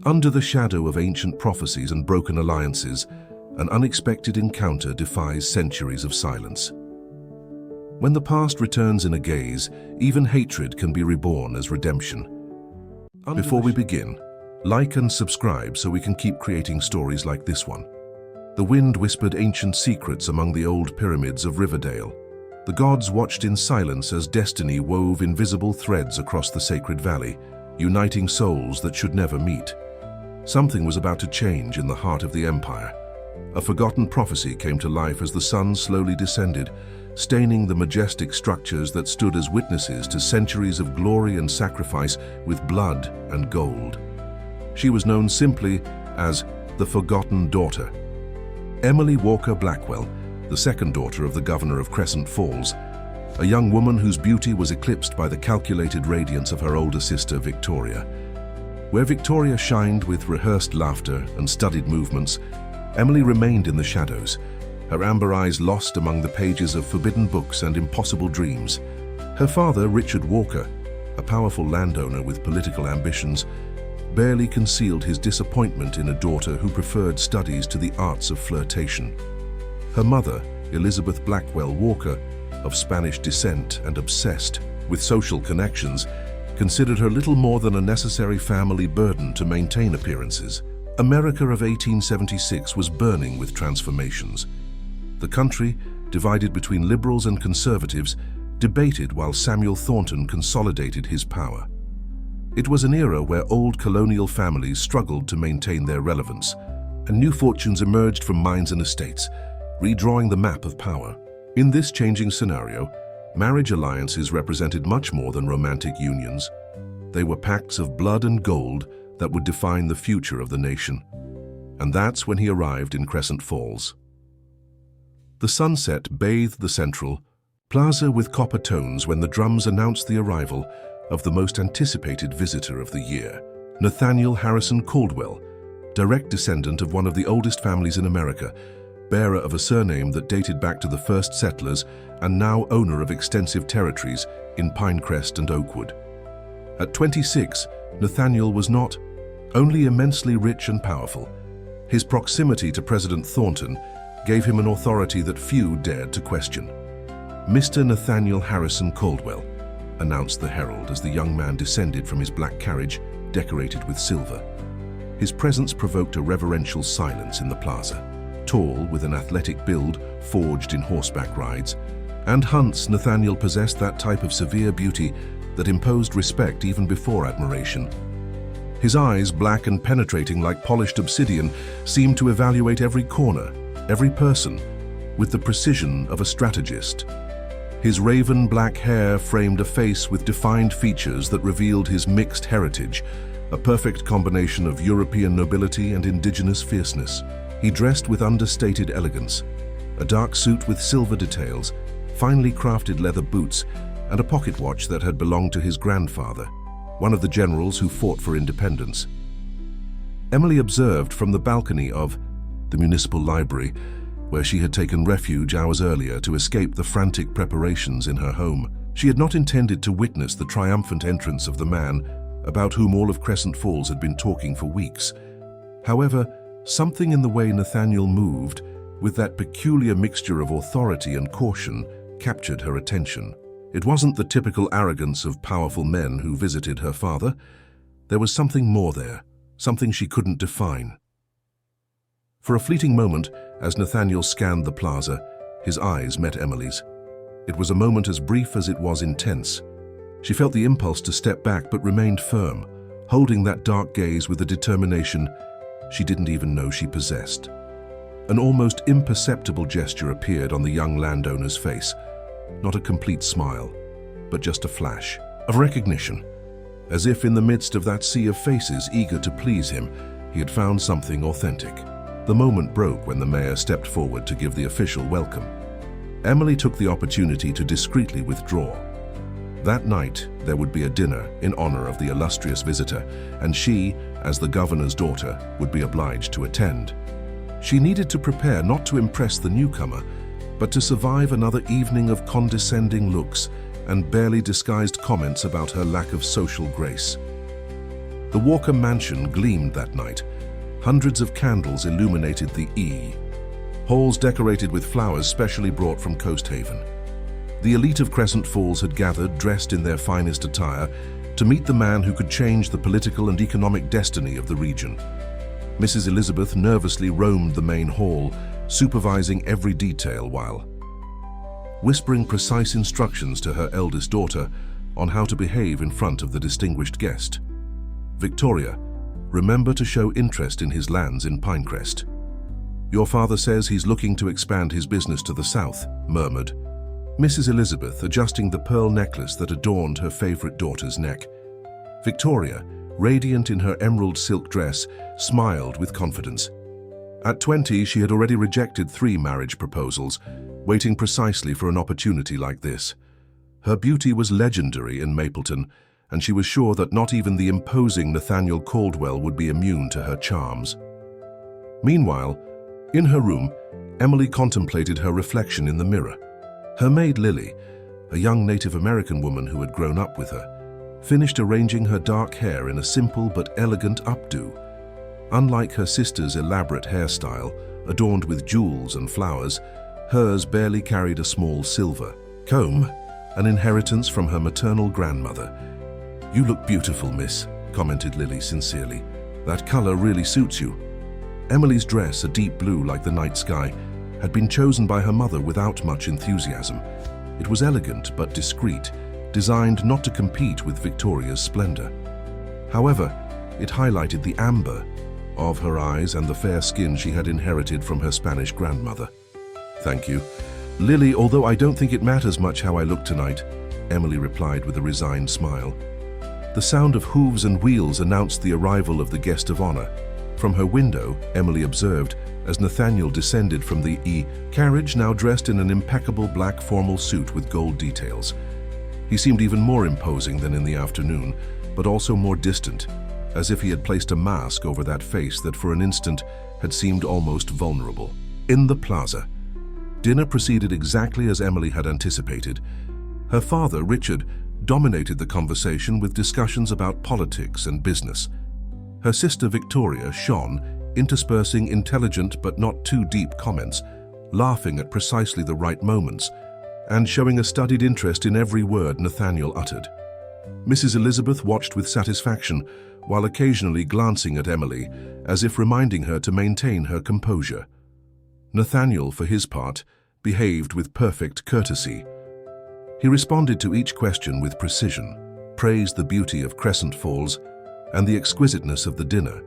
Under the shadow of ancient prophecies and broken alliances, an unexpected encounter defies centuries of silence. When the past returns in a gaze, even hatred can be reborn as redemption. Before we begin, like and subscribe so we can keep creating stories like this one. The wind whispered ancient secrets among the old pyramids of Riverdale. The gods watched in silence as destiny wove invisible threads across the sacred valley, uniting souls that should never meet. Something was about to change in the heart of the empire. A forgotten prophecy came to life as the sun slowly descended, staining the majestic structures that stood as witnesses to centuries of glory and sacrifice with blood and gold. She was known simply as the Forgotten Daughter. Emily Walker Blackwell, the second daughter of the governor of Crescent Falls, a young woman whose beauty was eclipsed by the calculated radiance of her older sister Victoria. Where Victoria shined with rehearsed laughter and studied movements, Emily remained in the shadows, her amber eyes lost among the pages of forbidden books and impossible dreams. Her father, Richard Walker, a powerful landowner with political ambitions, barely concealed his disappointment in a daughter who preferred studies to the arts of flirtation. Her mother, Elizabeth Blackwell Walker, of Spanish descent and obsessed with social connections, considered her little more than a necessary family burden to maintain appearances. America of 1876 was burning with transformations. The country, divided between liberals and conservatives, debated while Samuel Thornton consolidated his power. It was an era where old colonial families struggled to maintain their relevance, and new fortunes emerged from mines and estates, redrawing the map of power. In this changing scenario, marriage alliances represented much more than romantic unions. They were pacts of blood and gold that would define the future of the nation. And that's when he arrived in Crescent Falls. The sunset bathed the central plaza with copper tones when the drums announced the arrival of the most anticipated visitor of the year, Nathaniel Harrison Caldwell, direct descendant of one of the oldest families in America, bearer of a surname that dated back to the first settlers and now owner of extensive territories in Pinecrest and Oakwood. At 26, Nathaniel was not only immensely rich and powerful. His proximity to President Thornton gave him an authority that few dared to question. "Mr. Nathaniel Harrison Caldwell," announced the herald as the young man descended from his black carriage, decorated with silver. His presence provoked a reverential silence in the plaza. Tall, with an athletic build forged in horseback rides and hunts, Nathaniel possessed that type of severe beauty that imposed respect even before admiration. His eyes, black and penetrating like polished obsidian, seemed to evaluate every corner, every person, with the precision of a strategist. His raven black hair framed a face with defined features that revealed his mixed heritage, a perfect combination of European nobility and indigenous fierceness. He dressed with understated elegance, a dark suit with silver details, finely crafted leather boots, and a pocket watch that had belonged to his grandfather, one of the generals who fought for independence. Emily observed from the balcony of the municipal library, where she had taken refuge hours earlier to escape the frantic preparations in her home. She had not intended to witness the triumphant entrance of the man about whom all of Crescent Falls had been talking for weeks. However, something in the way Nathaniel moved, with that peculiar mixture of authority and caution, captured her attention. It wasn't the typical arrogance of powerful men who visited her father. There was something more there, something she couldn't define. For a fleeting moment, as Nathaniel scanned the plaza, his eyes met Emily's. It was a moment as brief as it was intense. She felt the impulse to step back but remained firm, holding that dark gaze with a determination she didn't even know she possessed. An almost imperceptible gesture appeared on the young landowner's face. Not a complete smile, but just a flash of recognition. As if in the midst of that sea of faces eager to please him, he had found something authentic. The moment broke when the mayor stepped forward to give the official welcome. Emily took the opportunity to discreetly withdraw. That night, there would be a dinner in honor of the illustrious visitor, and she, as the governor's daughter, would be obliged to attend. She needed to prepare not to impress the newcomer, but to survive another evening of condescending looks and barely disguised comments about her lack of social grace. The Walker mansion gleamed that night. Hundreds of candles illuminated the halls decorated with flowers specially brought from Coast Haven. The elite of Crescent Falls had gathered, dressed in their finest attire, to meet the man who could change the political and economic destiny of the region. Mrs. Elizabeth nervously roamed the main hall, supervising every detail while whispering precise instructions to her eldest daughter on how to behave in front of the distinguished guest. "Victoria, remember to show interest in his lands in Pinecrest. Your father says he's looking to expand his business to the south," murmured Mrs. Elizabeth, adjusting the pearl necklace that adorned her favorite daughter's neck. Victoria, radiant in her emerald silk dress, smiled with confidence. At 20, she had already rejected 3 marriage proposals, waiting precisely for an opportunity like this. Her beauty was legendary in Mapleton, and she was sure that not even the imposing Nathaniel Caldwell would be immune to her charms. Meanwhile, in her room, Emily contemplated her reflection in the mirror. Her maid Lily, a young Native American woman who had grown up with her, finished arranging her dark hair in a simple but elegant updo. Unlike her sister's elaborate hairstyle, adorned with jewels and flowers, hers barely carried a small silver comb, an inheritance from her maternal grandmother. "You look beautiful, miss," commented Lily sincerely. "That color really suits you." Emily's dress, a deep blue like the night sky, had been chosen by her mother without much enthusiasm. It was elegant but discreet, designed not to compete with Victoria's splendor. However, it highlighted the amber of her eyes and the fair skin she had inherited from her Spanish grandmother. "Thank you, Lily, although I don't think it matters much how I look tonight," Emily replied with a resigned smile. The sound of hooves and wheels announced the arrival of the guest of honor. From her window, Emily observed, as Nathaniel descended from the carriage, now dressed in an impeccable black formal suit with gold details. He seemed even more imposing than in the afternoon, but also more distant, as if he had placed a mask over that face that for an instant had seemed almost vulnerable. In the plaza, dinner proceeded exactly as Emily had anticipated. Her father, Richard, dominated the conversation with discussions about politics and business. Her sister Victoria shone, interspersing intelligent but not too deep comments, laughing at precisely the right moments, and showing a studied interest in every word Nathaniel uttered. Mrs. Elizabeth watched with satisfaction, while occasionally glancing at Emily, as if reminding her to maintain her composure. Nathaniel, for his part, behaved with perfect courtesy. He responded to each question with precision, praised the beauty of Crescent Falls and the exquisiteness of the dinner.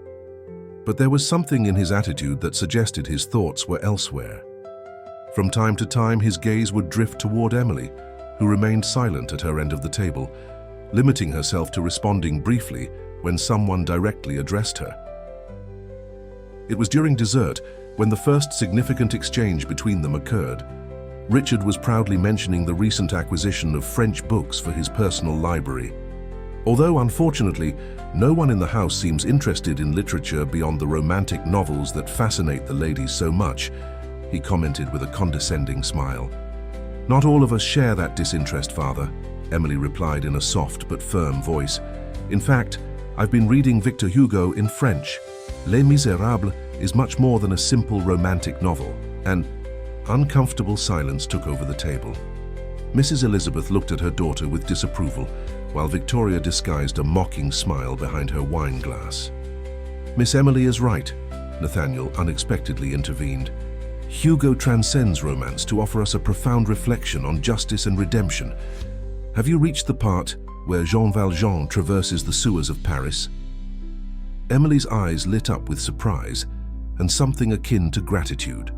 But there was something in his attitude that suggested his thoughts were elsewhere. From time to time, his gaze would drift toward Emily, who remained silent at her end of the table, limiting herself to responding briefly when someone directly addressed her. It was during dessert, when the first significant exchange between them occurred. Richard was proudly mentioning the recent acquisition of French books for his personal library. Although, unfortunately, no one in the house seems interested in literature beyond the romantic novels that fascinate the ladies so much, he commented with a condescending smile. "Not all of us share that disinterest, Father," Emily replied in a soft but firm voice. "In fact, I've been reading Victor Hugo in French. Les Miserables is much more than a simple romantic novel." An uncomfortable silence took over the table. Mrs. Elizabeth looked at her daughter with disapproval, while Victoria disguised a mocking smile behind her wine glass. "Miss Emily is right," Nathaniel unexpectedly intervened. "Hugo transcends romance to offer us a profound reflection on justice and redemption. Have you reached the part where Jean Valjean traverses the sewers of Paris?" Emily's eyes lit up with surprise and something akin to gratitude.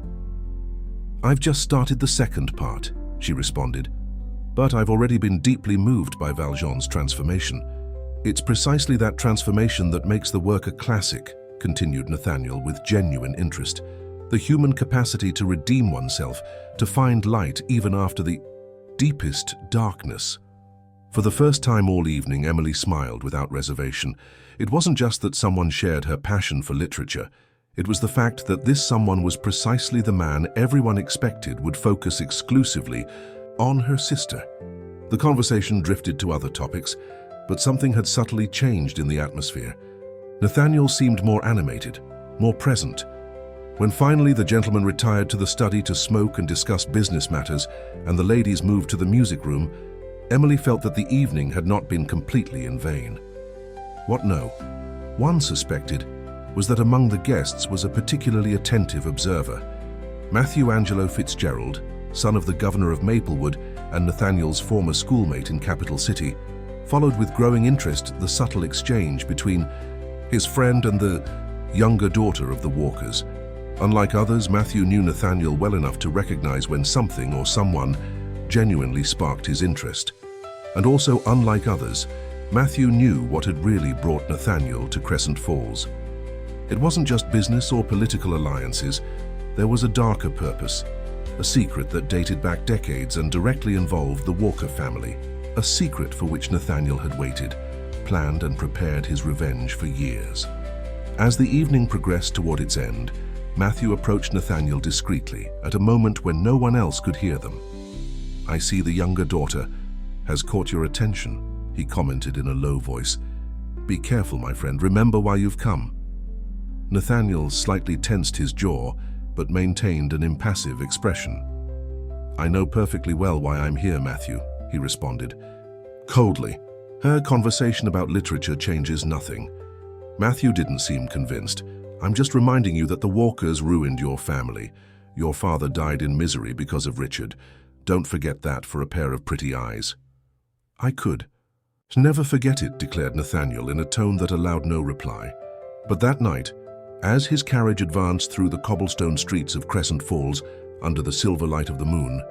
"I've just started the second part," she responded, "but I've already been deeply moved by Valjean's transformation. It's precisely that transformation that makes the work a classic," continued Nathaniel with genuine interest. "The human capacity to redeem oneself, to find light even after the deepest darkness." For the first time all evening, Emily smiled without reservation. It wasn't just that someone shared her passion for literature. It was the fact that this someone was precisely the man everyone expected would focus exclusively on her sister. The conversation drifted to other topics, but something had subtly changed in the atmosphere. Nathaniel seemed more animated, more present. When finally the gentleman retired to the study to smoke and discuss business matters, and the ladies moved to the music room, Emily felt that the evening had not been completely in vain. What one suspected was that among the guests was a particularly attentive observer. Matthew Angelo Fitzgerald, son of the governor of Maplewood and Nathaniel's former schoolmate in Capital City, followed with growing interest the subtle exchange between his friend and the younger daughter of the Walkers. Unlike others, Matthew knew Nathaniel well enough to recognize when something or someone genuinely sparked his interest. And also, unlike others, Matthew knew what had really brought Nathaniel to Crescent Falls. It wasn't just business or political alliances. There was a darker purpose, a secret that dated back decades and directly involved the Walker family, a secret for which Nathaniel had waited, planned and prepared his revenge for years. As the evening progressed toward its end, Matthew approached Nathaniel discreetly at a moment when no one else could hear them. "I see the younger daughter has caught your attention," he commented in a low voice. "Be careful, my friend. Remember why you've come." Nathaniel slightly tensed his jaw, but maintained an impassive expression. "I know perfectly well why I'm here, Matthew," he responded, coldly. Her conversation about literature changes nothing. Matthew didn't seem convinced. "I'm just reminding you that the Walkers ruined your family. Your father died in misery because of Richard. Don't forget that for a pair of pretty eyes." "I could never forget it," declared Nathaniel in a tone that allowed no reply. But that night, as his carriage advanced through the cobblestone streets of Crescent Falls under the silver light of the moon,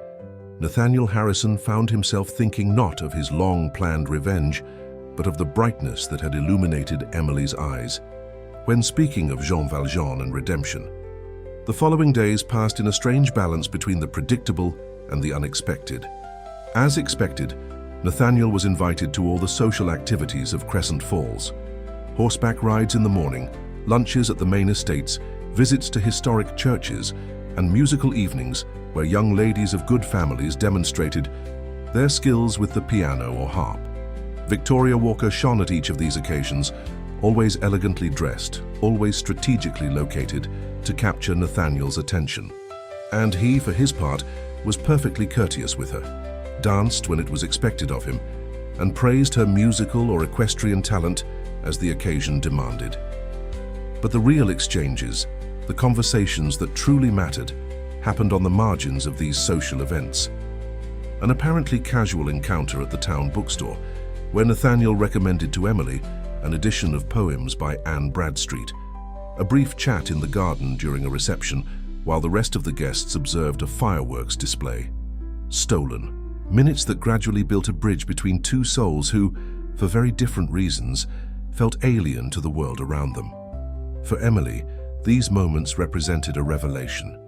Nathaniel Harrison found himself thinking not of his long-planned revenge, but of the brightness that had illuminated Emily's eyes. When speaking of Jean Valjean and redemption, the following days passed in a strange balance between the predictable and the unexpected. As expected, Nathaniel was invited to all the social activities of Crescent Falls. Horseback rides in the morning, lunches at the main estates, visits to historic churches, and musical evenings where young ladies of good families demonstrated their skills with the piano or harp. Victoria Walker shone at each of these occasions, always elegantly dressed, always strategically located to capture Nathaniel's attention. And he, for his part, was perfectly courteous with her, danced when it was expected of him, and praised her musical or equestrian talent as the occasion demanded. But the real exchanges, the conversations that truly mattered, happened on the margins of these social events. An apparently casual encounter at the town bookstore, where Nathaniel recommended to Emily an edition of poems by Anne Bradstreet, a brief chat in the garden during a reception, while the rest of the guests observed a fireworks display. Stolen. Minutes that gradually built a bridge between two souls who, for very different reasons, felt alien to the world around them. For Emily, these moments represented a revelation.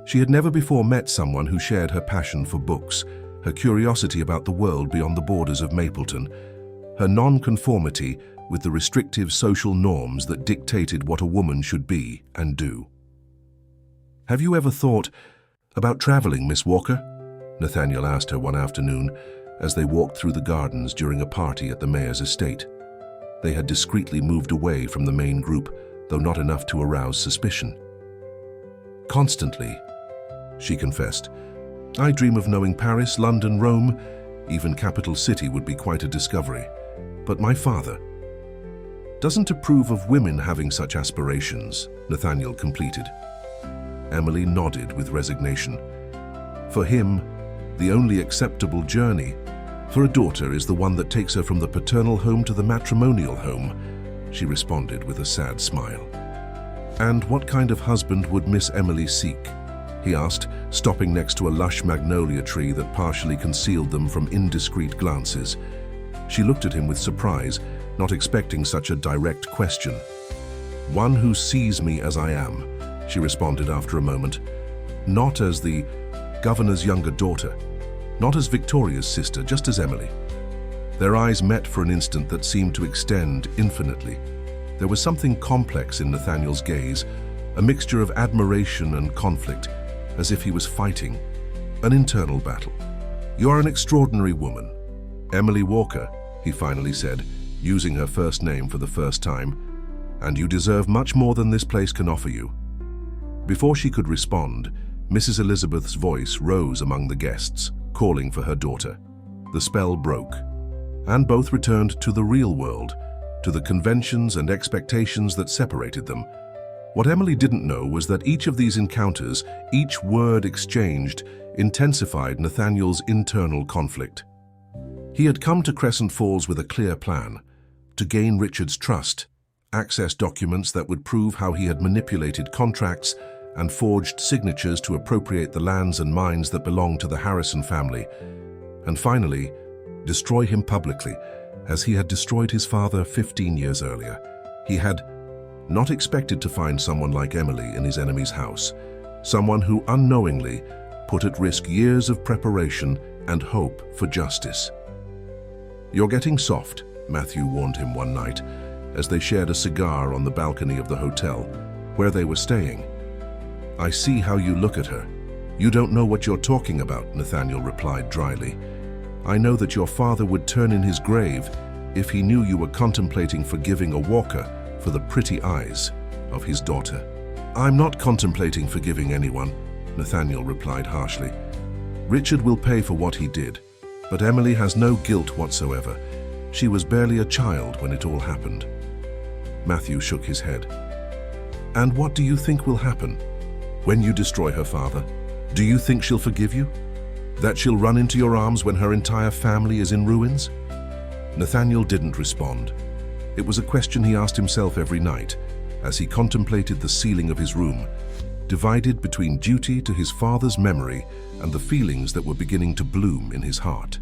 She had never before met someone who shared her passion for books, her curiosity about the world beyond the borders of Mapleton, her non-conformity with the restrictive social norms that dictated what a woman should be and do. "Have you ever thought about traveling, Miss Walker?" Nathaniel asked her one afternoon as they walked through the gardens during a party at the mayor's estate. They had discreetly moved away from the main group, though not enough to arouse suspicion. "Constantly," she confessed. "I dream of knowing Paris, London, Rome, even Capital City would be quite a discovery. But my father doesn't approve of women having such aspirations," Nathaniel completed. Emily nodded with resignation. "For him, the only acceptable journey for a daughter is the one that takes her from the paternal home to the matrimonial home," she responded with a sad smile. "And what kind of husband would Miss Emily seek?" he asked, stopping next to a lush magnolia tree that partially concealed them from indiscreet glances. She looked at him with surprise, not expecting such a direct question. "One who sees me as I am," she responded after a moment. "Not as the governor's younger daughter, not as Victoria's sister, just as Emily." Their eyes met for an instant that seemed to extend infinitely. There was something complex in Nathaniel's gaze, a mixture of admiration and conflict, as if he was fighting an internal battle. "You are an extraordinary woman, Emily Walker," he finally said, using her first name for the first time. and you deserve much more than this place can offer you." Before she could respond, Mrs. Elizabeth's voice rose among the guests, calling for her daughter. The spell broke, and both returned to the real world, to the conventions and expectations that separated them. What Emily didn't know was that each of these encounters, each word exchanged, intensified Nathaniel's internal conflict. He had come to Crescent Falls with a clear plan: to gain Richard's trust, access documents that would prove how he had manipulated contracts and forged signatures to appropriate the lands and mines that belonged to the Harrison family, and finally, destroy him publicly, as he had destroyed his father 15 years earlier. He had not expected to find someone like Emily in his enemy's house, someone who unknowingly put at risk years of preparation and hope for justice. "You're getting soft," Matthew warned him one night, as they shared a cigar on the balcony of the hotel, where they were staying. "I see how you look at her. You don't know what you're talking about," Nathaniel replied dryly. "I know that your father would turn in his grave if he knew you were contemplating forgiving a Walker for the pretty eyes of his daughter." "I'm not contemplating forgiving anyone," Nathaniel replied harshly. "Richard will pay for what he did, but Emily has no guilt whatsoever. She was barely a child when it all happened." Matthew shook his head. "And what do you think will happen when you destroy her father? Do you think she'll forgive you? That she'll run into your arms when her entire family is in ruins?" Nathaniel didn't respond. It was a question he asked himself every night as he contemplated the ceiling of his room, divided between duty to his father's memory and the feelings that were beginning to bloom in his heart.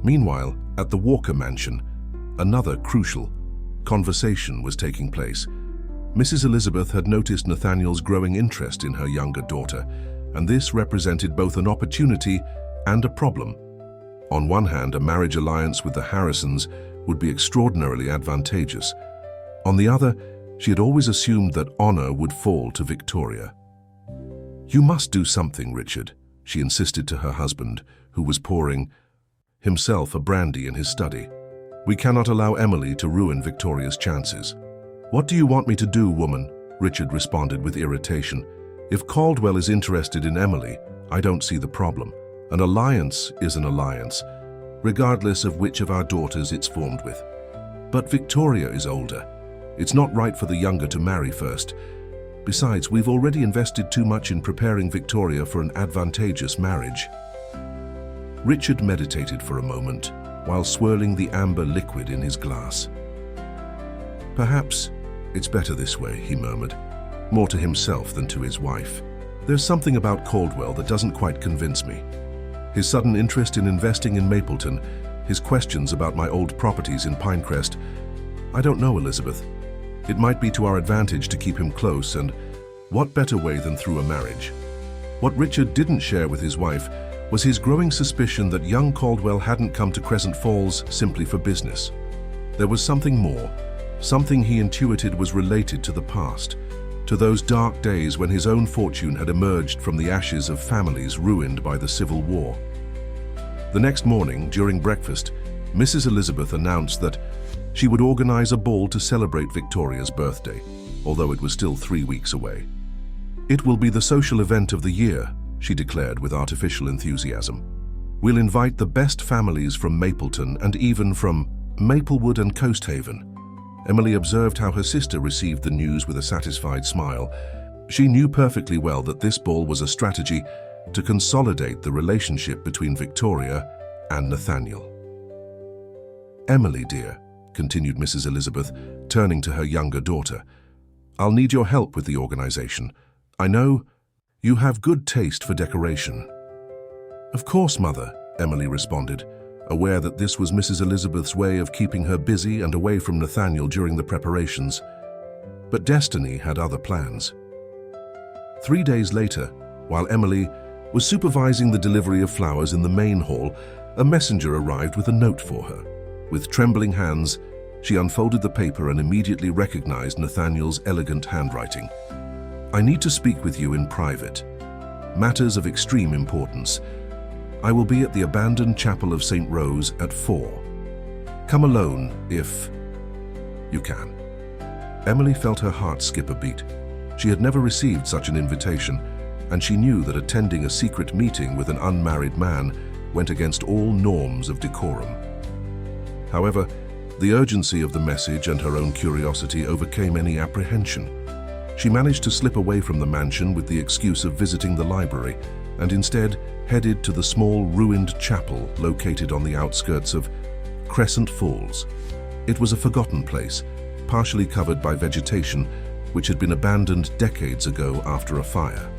Meanwhile, at the Walker mansion, another crucial conversation was taking place. Mrs. Elizabeth had noticed Nathaniel's growing interest in her younger daughter, and this represented both an opportunity and a problem. On one hand, a marriage alliance with the Harrisons would be extraordinarily advantageous. On the other, she had always assumed that honor would fall to Victoria. "You must do something, Richard," she insisted to her husband, who was pouring himself a brandy in his study. "We cannot allow Emily to ruin Victoria's chances." "What do you want me to do, woman?" Richard responded with irritation. "If Caldwell is interested in Emily, I don't see the problem. An alliance is an alliance, regardless of which of our daughters it's formed with. But Victoria is older. It's not right for the younger to marry first. Besides, we've already invested too much in preparing Victoria for an advantageous marriage." Richard meditated for a moment while swirling the amber liquid in his glass. "Perhaps it's better this way," he murmured, more to himself than to his wife. "There's something about Caldwell that doesn't quite convince me. His sudden interest in investing in Mapleton, his questions about my old properties in Pinecrest. I don't know, Elizabeth. It might be to our advantage to keep him close, and what better way than through a marriage?" What Richard didn't share with his wife was his growing suspicion that young Caldwell hadn't come to Crescent Falls simply for business. There was something more, something he intuited was related to the past, to those dark days when his own fortune had emerged from the ashes of families ruined by the Civil War. The next morning, during breakfast, Mrs. Elizabeth announced that she would organize a ball to celebrate Victoria's birthday, although it was still 3 weeks away. "It will be the social event of the year," she declared with artificial enthusiasm. "We'll invite the best families from Mapleton and even from Maplewood and Coast Haven." Emily observed how her sister received the news with a satisfied smile. She knew perfectly well that this ball was a strategy to consolidate the relationship between Victoria and Nathaniel. "Emily, dear," continued Mrs. Elizabeth, turning to her younger daughter, "I'll need your help with the organization. I know you have good taste for decoration." "Of course, Mother," Emily responded, aware that this was Mrs. Elizabeth's way of keeping her busy and away from Nathaniel during the preparations. But destiny had other plans. 3 days later, while Emily was supervising the delivery of flowers in the main hall, a messenger arrived with a note for her. With trembling hands, she unfolded the paper and immediately recognized Nathaniel's elegant handwriting. "I need to speak with you in private. Matters of extreme importance. I will be at the abandoned chapel of St. Rose at 4. Come alone if you can." Emily felt her heart skip a beat. She had never received such an invitation, and she knew that attending a secret meeting with an unmarried man went against all norms of decorum. However, the urgency of the message and her own curiosity overcame any apprehension. She managed to slip away from the mansion with the excuse of visiting the library, and instead headed to the small ruined chapel located on the outskirts of Crescent Falls. It was a forgotten place, partially covered by vegetation, which had been abandoned decades ago after a fire.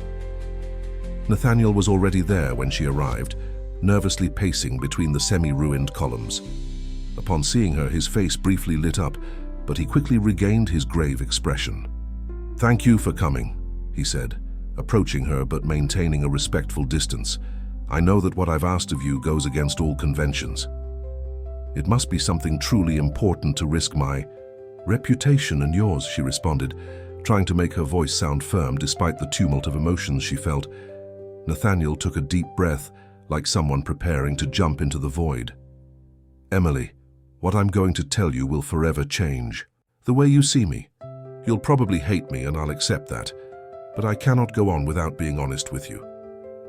Nathaniel was already there when she arrived, nervously pacing between the semi-ruined columns. Upon seeing her, his face briefly lit up, but he quickly regained his grave expression. "Thank you for coming," he said, approaching her but maintaining a respectful distance. "I know that what I've asked of you goes against all conventions." "It must be something truly important to risk my reputation and yours," she responded, trying to make her voice sound firm despite the tumult of emotions she felt. Nathaniel took a deep breath, like someone preparing to jump into the void. "Emily, what I'm going to tell you will forever change the way you see me. You'll probably hate me, and I'll accept that, but I cannot go on without being honest with you."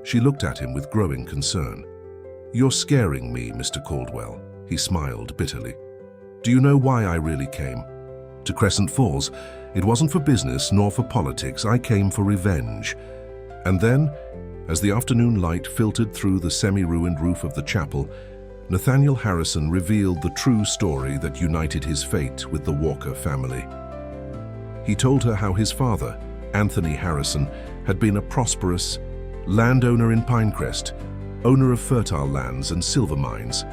She looked at him with growing concern. "You're scaring me, Mr. Caldwell," he smiled bitterly. "Do you know why I really came to Crescent Falls? It wasn't for business nor for politics. I came for revenge." And then, as the afternoon light filtered through the semi-ruined roof of the chapel, Nathaniel Harrison revealed the true story that united his fate with the Walker family. He told her how his father, Anthony Harrison, had been a prosperous landowner in Pinecrest, owner of fertile lands and silver mines.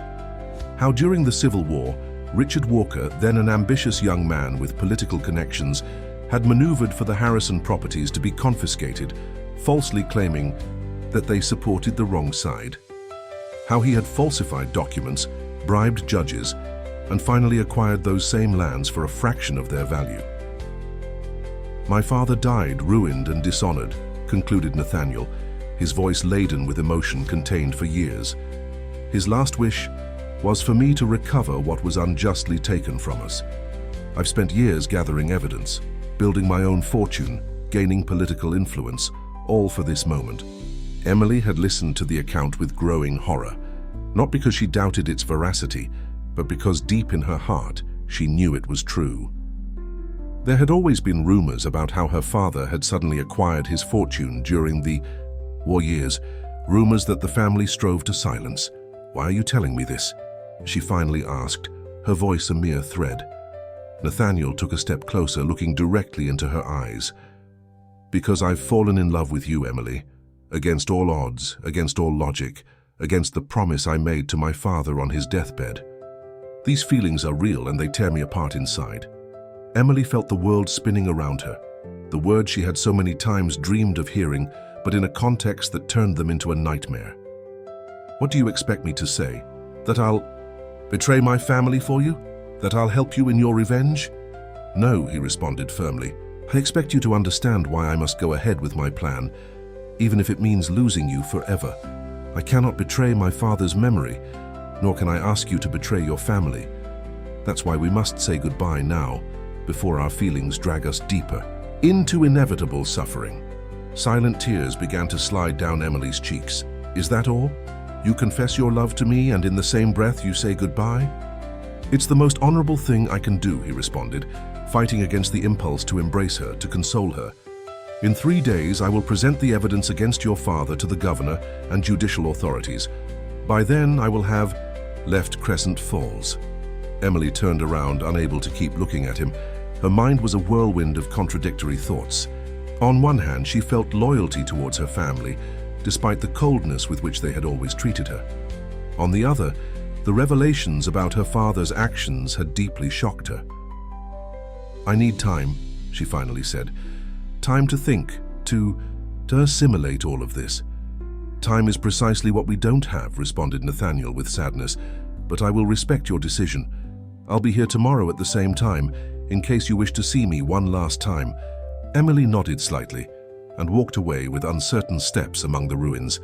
How during the Civil War, Richard Walker, then an ambitious young man with political connections, had maneuvered for the Harrison properties to be confiscated, falsely claiming that they supported the wrong side. How he had falsified documents, bribed judges, and finally acquired those same lands for a fraction of their value. "My father died ruined and dishonored," concluded Nathaniel, his voice laden with emotion contained for years. "His last wish was for me to recover what was unjustly taken from us. I've spent years gathering evidence, building my own fortune, gaining political influence, all for this moment." Emily had listened to the account with growing horror, not because she doubted its veracity, but because deep in her heart she knew it was true. There had always been rumors about how her father had suddenly acquired his fortune during the war years, rumors that the family strove to silence. "Why are you telling me this?" she finally asked, her voice a mere thread. Nathaniel took a step closer, looking directly into her eyes. "Because I've fallen in love with you, Emily, against all odds, against all logic, against the promise I made to my father on his deathbed. These feelings are real and they tear me apart inside." Emily felt the world spinning around her, the words she had so many times dreamed of hearing, but in a context that turned them into a nightmare. "What do you expect me to say? That I'll betray my family for you? That I'll help you in your revenge?" "No," he responded firmly. "I expect you to understand why I must go ahead with my plan, even if it means losing you forever. I cannot betray my father's memory, nor can I ask you to betray your family. That's why we must say goodbye now, before our feelings drag us deeper into inevitable suffering." Silent tears began to slide down Emily's cheeks. "Is that all? You confess your love to me, and in the same breath you say goodbye?" "It's the most honorable thing I can do," he responded, fighting against the impulse to embrace her, to console her. "In 3 days I will present the evidence against your father to the governor and judicial authorities. By then I will have left Crescent Falls." Emily turned around, unable to keep looking at him. Her mind was a whirlwind of contradictory thoughts. On one hand, she felt loyalty towards her family, despite the coldness with which they had always treated her. On the other, the revelations about her father's actions had deeply shocked her. "I need time," she finally said. "Time to think, to assimilate all of this." "Time is precisely what we don't have," responded Nathaniel with sadness, "but I will respect your decision. I'll be here tomorrow at the same time, in case you wish to see me one last time." Emily nodded slightly and walked away with uncertain steps among the ruins,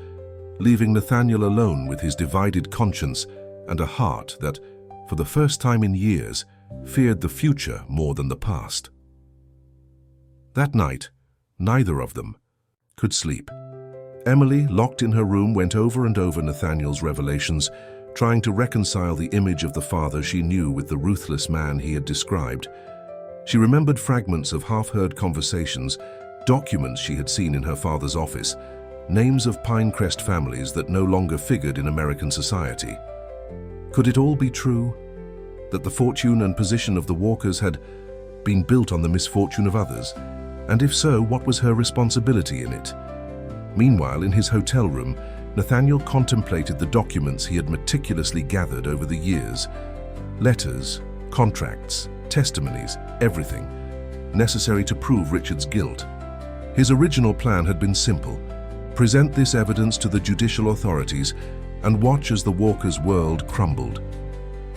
leaving Nathaniel alone with his divided conscience and a heart that, for the first time in years, feared the future more than the past. That night, neither of them could sleep. Emily, locked in her room, went over and over Nathaniel's revelations, trying to reconcile the image of the father she knew with the ruthless man he had described. She remembered fragments of half-heard conversations, documents she had seen in her father's office, names of Pinecrest families that no longer figured in American society. Could it all be true? That the fortune and position of the Walkers had been built on the misfortune of others? And if so, what was her responsibility in it? Meanwhile, in his hotel room, Nathaniel contemplated the documents he had meticulously gathered over the years. Letters, contracts, testimonies, everything necessary to prove Richard's guilt. His original plan had been simple: present this evidence to the judicial authorities and watch as the Walkers' world crumbled.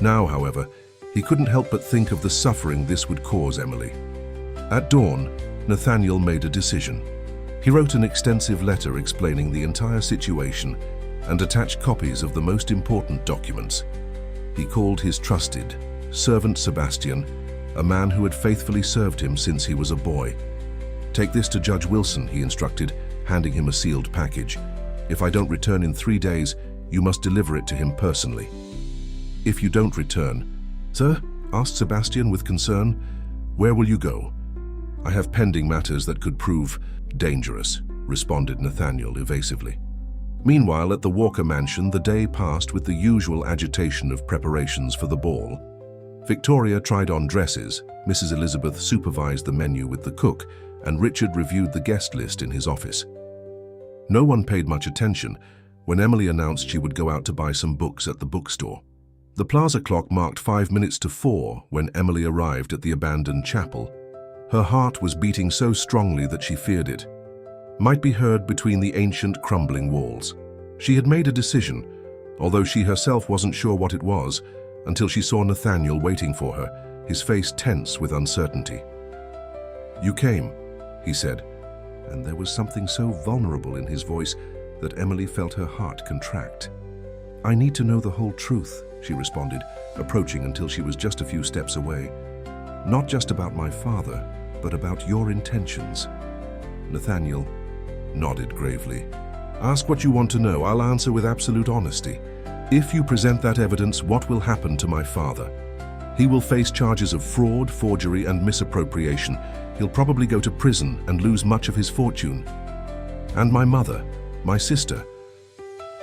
Now, however, he couldn't help but think of the suffering this would cause Emily. At dawn, Nathaniel made a decision. He wrote an extensive letter explaining the entire situation and attached copies of the most important documents. He called his trusted servant Sebastian, a man who had faithfully served him since he was a boy. "Take this to Judge Wilson," he instructed, handing him a sealed package. "If I don't return in 3 days, you must deliver it to him personally." "If you don't return..." "Sir?" asked Sebastian with concern. "Where will you go?" "I have pending matters that could prove dangerous," responded Nathaniel evasively. Meanwhile, at the Walker mansion, the day passed with the usual agitation of preparations for the ball. Victoria tried on dresses, Mrs. Elizabeth supervised the menu with the cook, and Richard reviewed the guest list in his office. No one paid much attention when Emily announced she would go out to buy some books at the bookstore. The plaza clock marked 5 minutes to 4 when Emily arrived at the abandoned chapel. Her heart was beating so strongly that she feared it might be heard between the ancient, crumbling walls. She had made a decision, although she herself wasn't sure what it was, until she saw Nathaniel waiting for her, his face tense with uncertainty. "You came," he said, and there was something so vulnerable in his voice that Emily felt her heart contract. "I need to know the whole truth," she responded, approaching until she was just a few steps away. "Not just about my father, but about your intentions." Nathaniel nodded gravely. "Ask what you want to know. I'll answer with absolute honesty. If you present that evidence, what will happen to my father? He will face charges of fraud, forgery, and misappropriation. He'll probably go to prison and lose much of his fortune. And my mother, my sister.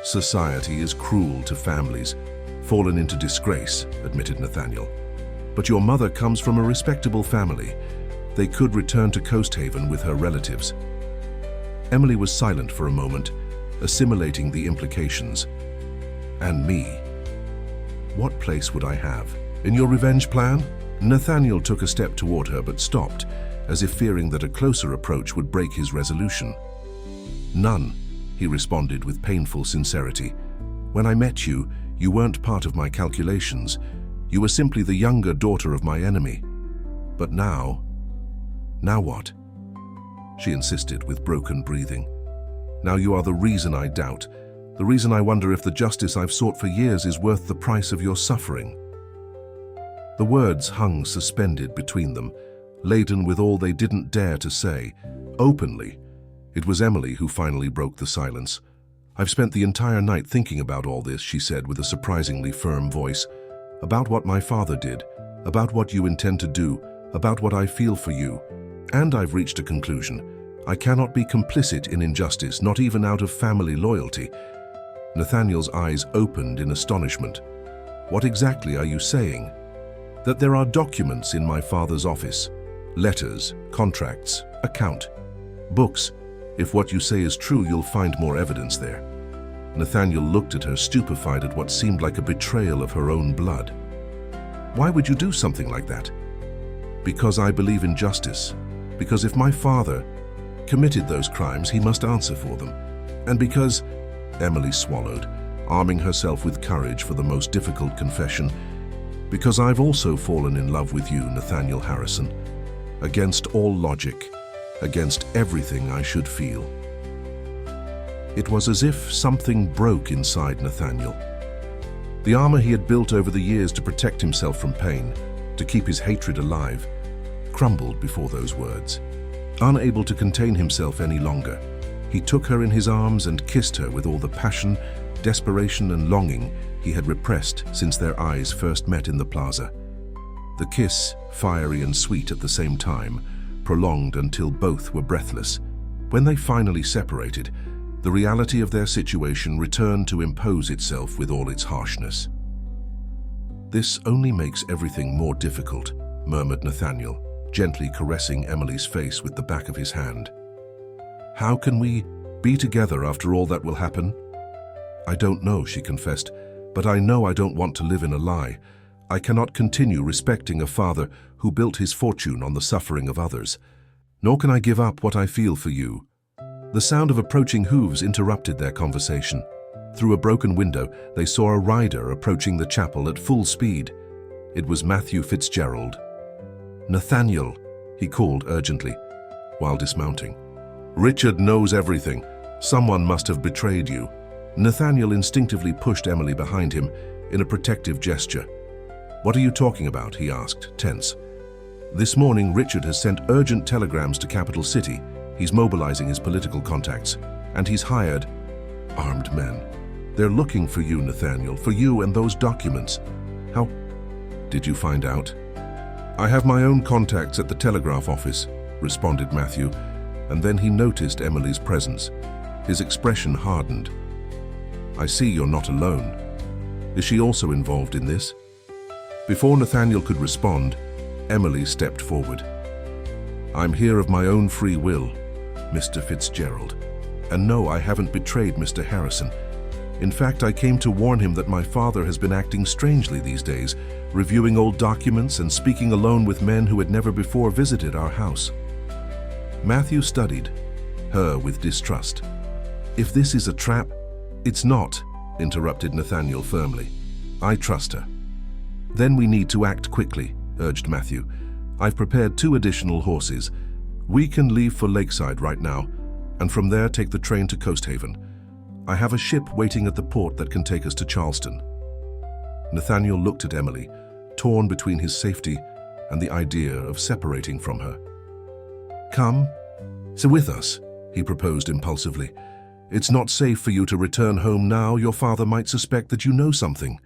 Society is cruel to families, fallen into disgrace," admitted Nathaniel. "But your mother comes from a respectable family. They could return to Coast Haven with her relatives." Emily was silent for a moment, assimilating the implications. "And me? What place would I have in your revenge plan?" Nathaniel took a step toward her but stopped, as if fearing that a closer approach would break his resolution. "None," he responded with painful sincerity. "When I met you, you weren't part of my calculations. You were simply the younger daughter of my enemy. But now what?" she insisted with broken breathing. "Now you are the reason I doubt, the reason I wonder if the justice I've sought for years is worth the price of your suffering." The words hung suspended between them, laden with all they didn't dare to say, openly. It was Emily who finally broke the silence. "I've spent the entire night thinking about all this," she said with a surprisingly firm voice. "About what my father did, about what you intend to do, about what I feel for you. And I've reached a conclusion. I cannot be complicit in injustice, not even out of family loyalty." Nathaniel's eyes opened in astonishment. "What exactly are you saying?" "That there are documents in my father's office. Letters, contracts, account, books. If what you say is true, you'll find more evidence there." Nathaniel looked at her, stupefied at what seemed like a betrayal of her own blood. "Why would you do something like that?" "Because I believe in justice. Because if my father committed those crimes, he must answer for them. And because..." Emily swallowed, arming herself with courage for the most difficult confession. "Because I've also fallen in love with you, Nathaniel Harrison. Against all logic, against everything I should feel." It was as if something broke inside Nathaniel. The armor he had built over the years to protect himself from pain, to keep his hatred alive, crumbled before those words. Unable to contain himself any longer, he took her in his arms and kissed her with all the passion, desperation and longing he had repressed since their eyes first met in the plaza. The kiss, fiery and sweet at the same time, prolonged until both were breathless. When they finally separated, the reality of their situation returned to impose itself with all its harshness. "This only makes everything more difficult," murmured Nathaniel, gently caressing Emily's face with the back of his hand. "How can we be together after all that will happen?" "I don't know," she confessed, "but I know I don't want to live in a lie. I cannot continue respecting a father who built his fortune on the suffering of others. Nor can I give up what I feel for you." The sound of approaching hooves interrupted their conversation. Through a broken window, they saw a rider approaching the chapel at full speed. It was Matthew Fitzgerald. "Nathaniel," he called urgently, while dismounting. "Richard knows everything. Someone must have betrayed you." Nathaniel instinctively pushed Emily behind him in a protective gesture. "What are you talking about?" he asked, tense. "This morning, Richard has sent urgent telegrams to Capital City. He's mobilizing his political contacts, and he's hired armed men. They're looking for you, Nathaniel, for you and those documents." "How did you find out?" "I have my own contacts at the telegraph office," responded Matthew, and then he noticed Emily's presence. His expression hardened. "I see you're not alone. Is she also involved in this?" Before Nathaniel could respond, Emily stepped forward. "I'm here of my own free will, Mr. Fitzgerald. And no, I haven't betrayed Mr. Harrison. In fact, I came to warn him that my father has been acting strangely these days, reviewing old documents and speaking alone with men who had never before visited our house." Matthew studied her with distrust. "If this is a trap—" "It's not," interrupted Nathaniel firmly. "I trust her." "Then we need to act quickly," urged Matthew. "I've prepared 2 additional horses. We can leave for Lakeside right now, and from there take the train to Coast Haven. I have a ship waiting at the port that can take us to Charleston." Nathaniel looked at Emily, torn between his safety and the idea of separating from her. "Come, so with us," he proposed impulsively. "It's not safe for you to return home now. Your father might suspect that you know something."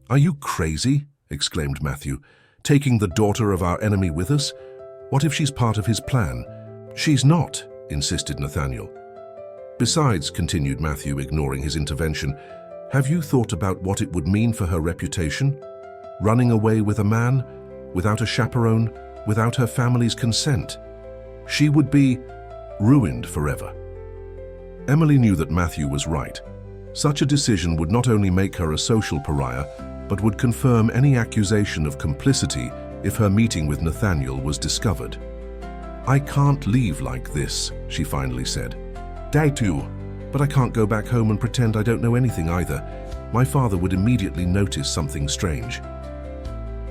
"Are you crazy?" exclaimed Matthew. "Taking the daughter of our enemy with us? What if she's part of his plan?" "She's not," insisted Nathaniel. "Besides," continued Matthew, ignoring his intervention, "have you thought about what it would mean for her reputation? Running away with a man, without a chaperone, without her family's consent? She would be ruined forever." Emily knew that Matthew was right. Such a decision would not only make her a social pariah, but would confirm any accusation of complicity if her meeting with Nathaniel was discovered. "I can't leave like this," she finally said. "I too, but I can't go back home and pretend I don't know anything either. My father would immediately notice something strange."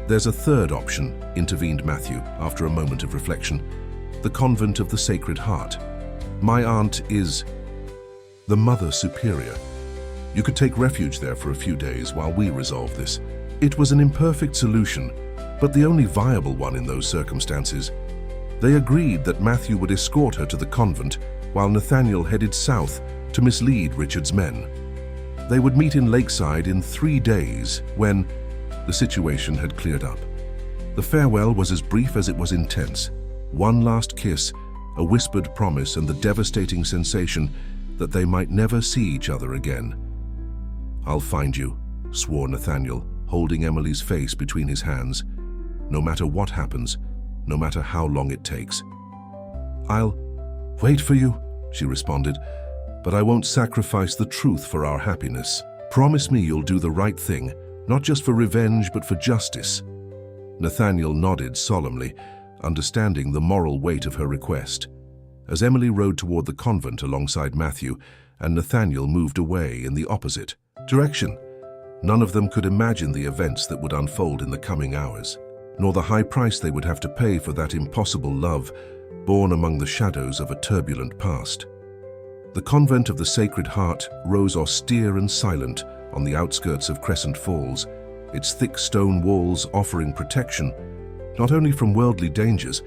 "There's a third option," intervened Matthew after a moment of reflection. "The Convent of the Sacred Heart. My aunt is the Mother Superior. You could take refuge there for a few days while we resolve this." It was an imperfect solution, but the only viable one in those circumstances. They agreed that Matthew would escort her to the convent while Nathaniel headed south to mislead Richard's men. They would meet in Lakeside in 3 days when the situation had cleared up. The farewell was as brief as it was intense. One last kiss, a whispered promise, and the devastating sensation that they might never see each other again. "I'll find you," swore Nathaniel, holding Emily's face between his hands. "No matter what happens, no matter how long it takes." "I'll wait for you," she responded, "but I won't sacrifice the truth for our happiness. Promise me you'll do the right thing, not just for revenge, but for justice." Nathaniel nodded solemnly, understanding the moral weight of her request. As Emily rode toward the convent alongside Matthew, and Nathaniel moved away in the opposite direction, none of them could imagine the events that would unfold in the coming hours, nor the high price they would have to pay for that impossible love born among the shadows of a turbulent past. The Convent of the Sacred Heart rose austere and silent on the outskirts of Crescent Falls, its thick stone walls offering protection not only from worldly dangers,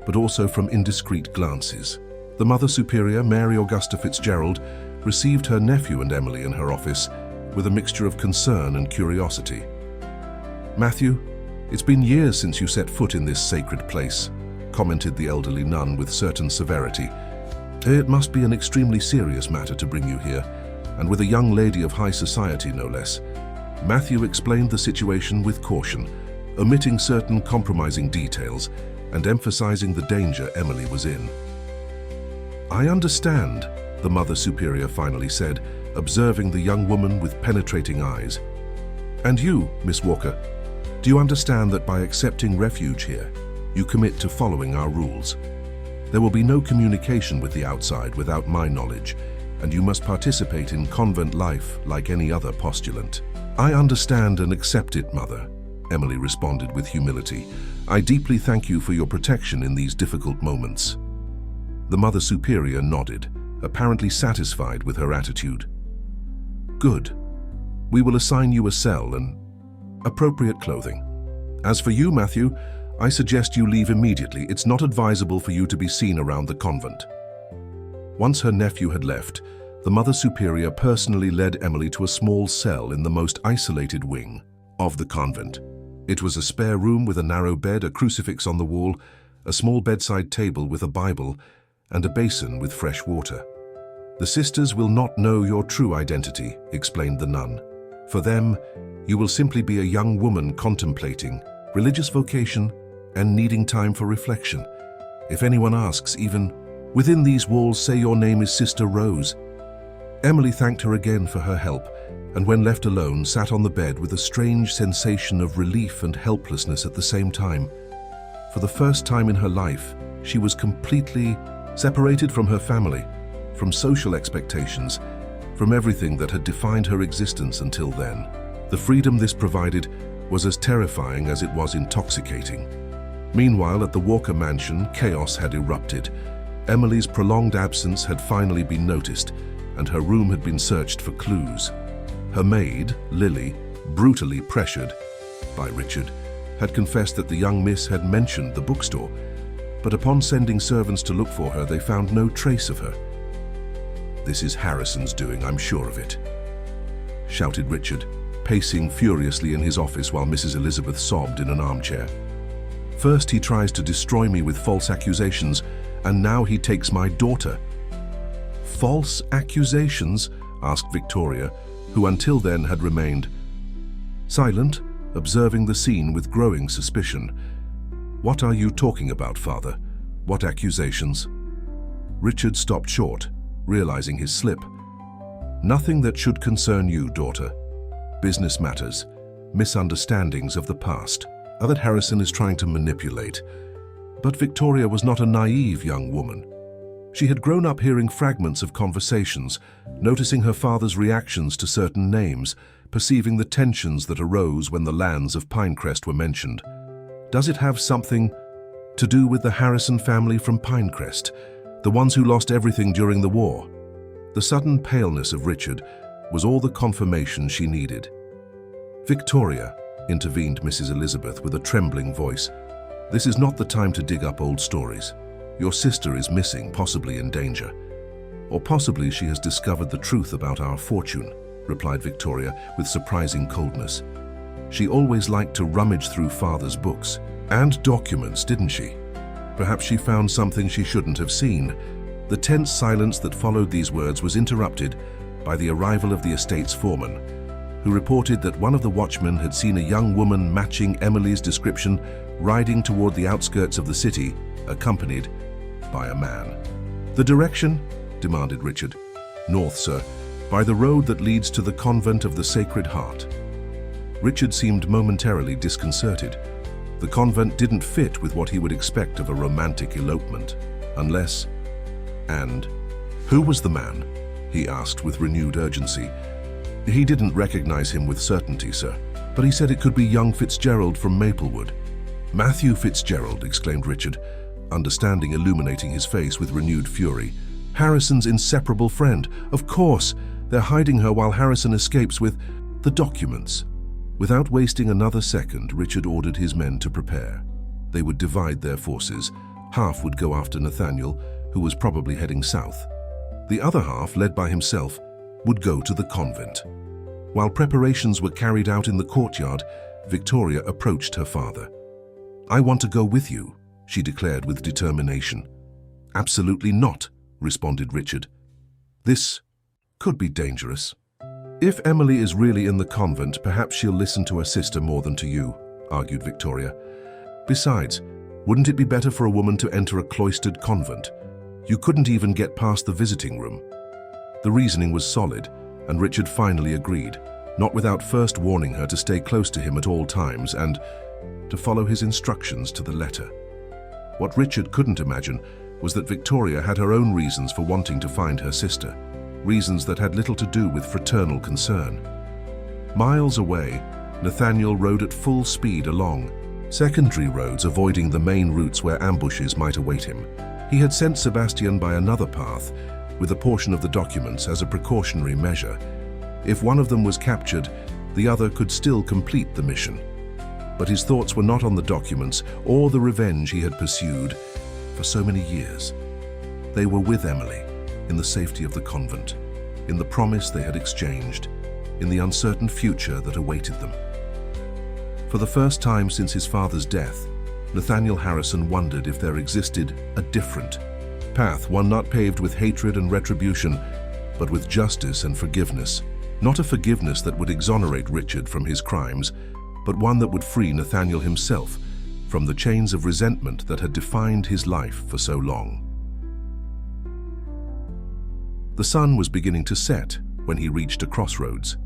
but also from indiscreet glances. The Mother Superior, Mary Augusta Fitzgerald, received her nephew and Emily in her office with a mixture of concern and curiosity. "Matthew, it's been years since you set foot in this sacred place," commented the elderly nun with certain severity. "It must be an extremely serious matter to bring you here, and with a young lady of high society, no less." Matthew explained the situation with caution, omitting certain compromising details and emphasizing the danger Emily was in. "I understand," the Mother Superior finally said, observing the young woman with penetrating eyes. "And you, Miss Walker, do you understand that by accepting refuge here, you commit to following our rules? There will be no communication with the outside without my knowledge, and you must participate in convent life like any other postulant." "I understand and accept it, Mother," Emily responded with humility. "I deeply thank you for your protection in these difficult moments." The Mother Superior nodded, apparently satisfied with her attitude. "Good. We will assign you a cell and appropriate clothing. As for you, Matthew, I suggest you leave immediately. It's not advisable for you to be seen around the convent." Once her nephew had left, the Mother Superior personally led Emily to a small cell in the most isolated wing of the convent. It was a spare room with a narrow bed, a crucifix on the wall, a small bedside table with a Bible, and a basin with fresh water. "The sisters will not know your true identity," explained the nun. "For them, you will simply be a young woman contemplating religious vocation and needing time for reflection. If anyone asks, even within these walls, say your name is Sister Rose." Emily thanked her again for her help, and when left alone, sat on the bed with a strange sensation of relief and helplessness at the same time. For the first time in her life, she was completely separated from her family, from social expectations, from everything that had defined her existence until then. The freedom this provided was as terrifying as it was intoxicating. Meanwhile, at the Walker mansion, chaos had erupted. Emily's prolonged absence had finally been noticed, and her room had been searched for clues. Her maid, Lily, brutally pressured by Richard, had confessed that the young miss had mentioned the bookstore, but upon sending servants to look for her, they found no trace of her. "This is Harrison's doing, I'm sure of it," shouted Richard, pacing furiously in his office while Mrs. Elizabeth sobbed in an armchair. "First he tries to destroy me with false accusations, and now he takes my daughter." "False accusations?" asked Victoria, who until then had remained silent, observing the scene with growing suspicion. "What are you talking about, Father? What accusations?" Richard stopped short, realizing his slip. "Nothing that should concern you, daughter. Business matters, misunderstandings of the past, that Harrison is trying to manipulate." But Victoria was not a naive young woman. She had grown up hearing fragments of conversations, noticing her father's reactions to certain names, perceiving the tensions that arose when the lands of Pinecrest were mentioned. Does it have something to do with the Harrison family from Pinecrest, the ones who lost everything during the war? The sudden paleness of Richard was all the confirmation she needed. "Victoria," intervened Mrs. Elizabeth with a trembling voice, "this is not the time to dig up old stories. Your sister is missing, possibly in danger. Or possibly she has discovered the truth about our fortune," replied Victoria with surprising coldness. "She always liked to rummage through Father's books and documents, didn't she? Perhaps she found something she shouldn't have seen." The tense silence that followed these words was interrupted by the arrival of the estate's foreman, who reported that one of the watchmen had seen a young woman matching Emily's description riding toward the outskirts of the city, accompanied by a man. "The direction?" demanded Richard. "North, sir, by the road that leads to the convent of the Sacred Heart." Richard seemed momentarily disconcerted. The convent didn't fit with what he would expect of a romantic elopement, unless... And who was the man? He asked with renewed urgency. "He didn't recognize him with certainty, sir, but he said it could be young Fitzgerald from Maplewood." "Matthew Fitzgerald," exclaimed Richard, understanding illuminating his face with renewed fury. "Harrison's inseparable friend. Of course, they're hiding her while Harrison escapes with the documents." Without wasting another second, Richard ordered his men to prepare. They would divide their forces, Half would go after Nathaniel, who was probably heading south. The other half, led by himself, would go to the convent. While preparations were carried out in the courtyard, Victoria approached her father. "I want to go with you," she declared with determination. "Absolutely not," responded Richard. "This could be dangerous. If Emily is really in the convent, perhaps she'll listen to her sister more than to you," argued Victoria. "Besides, wouldn't it be better for a woman to enter a cloistered convent? You couldn't even get past the visiting room." The reasoning was solid, and Richard finally agreed, not without first warning her to stay close to him at all times and to follow his instructions to the letter. What Richard couldn't imagine was that Victoria had her own reasons for wanting to find her sister, reasons that had little to do with fraternal concern. Miles away, Nathaniel rode at full speed along secondary roads, avoiding the main routes where ambushes might await him. He had sent Sebastian by another path, with a portion of the documents as a precautionary measure. If one of them was captured, the other could still complete the mission. But his thoughts were not on the documents or the revenge he had pursued for so many years. They were with Emily, in the safety of the convent, in the promise they had exchanged, in the uncertain future that awaited them. For the first time since his father's death, Nathaniel Harrison wondered if there existed a different path, one not paved with hatred and retribution, but with justice and forgiveness. Not a forgiveness that would exonerate Richard from his crimes, but one that would free Nathaniel himself from the chains of resentment that had defined his life for so long. The sun was beginning to set when he reached a crossroads.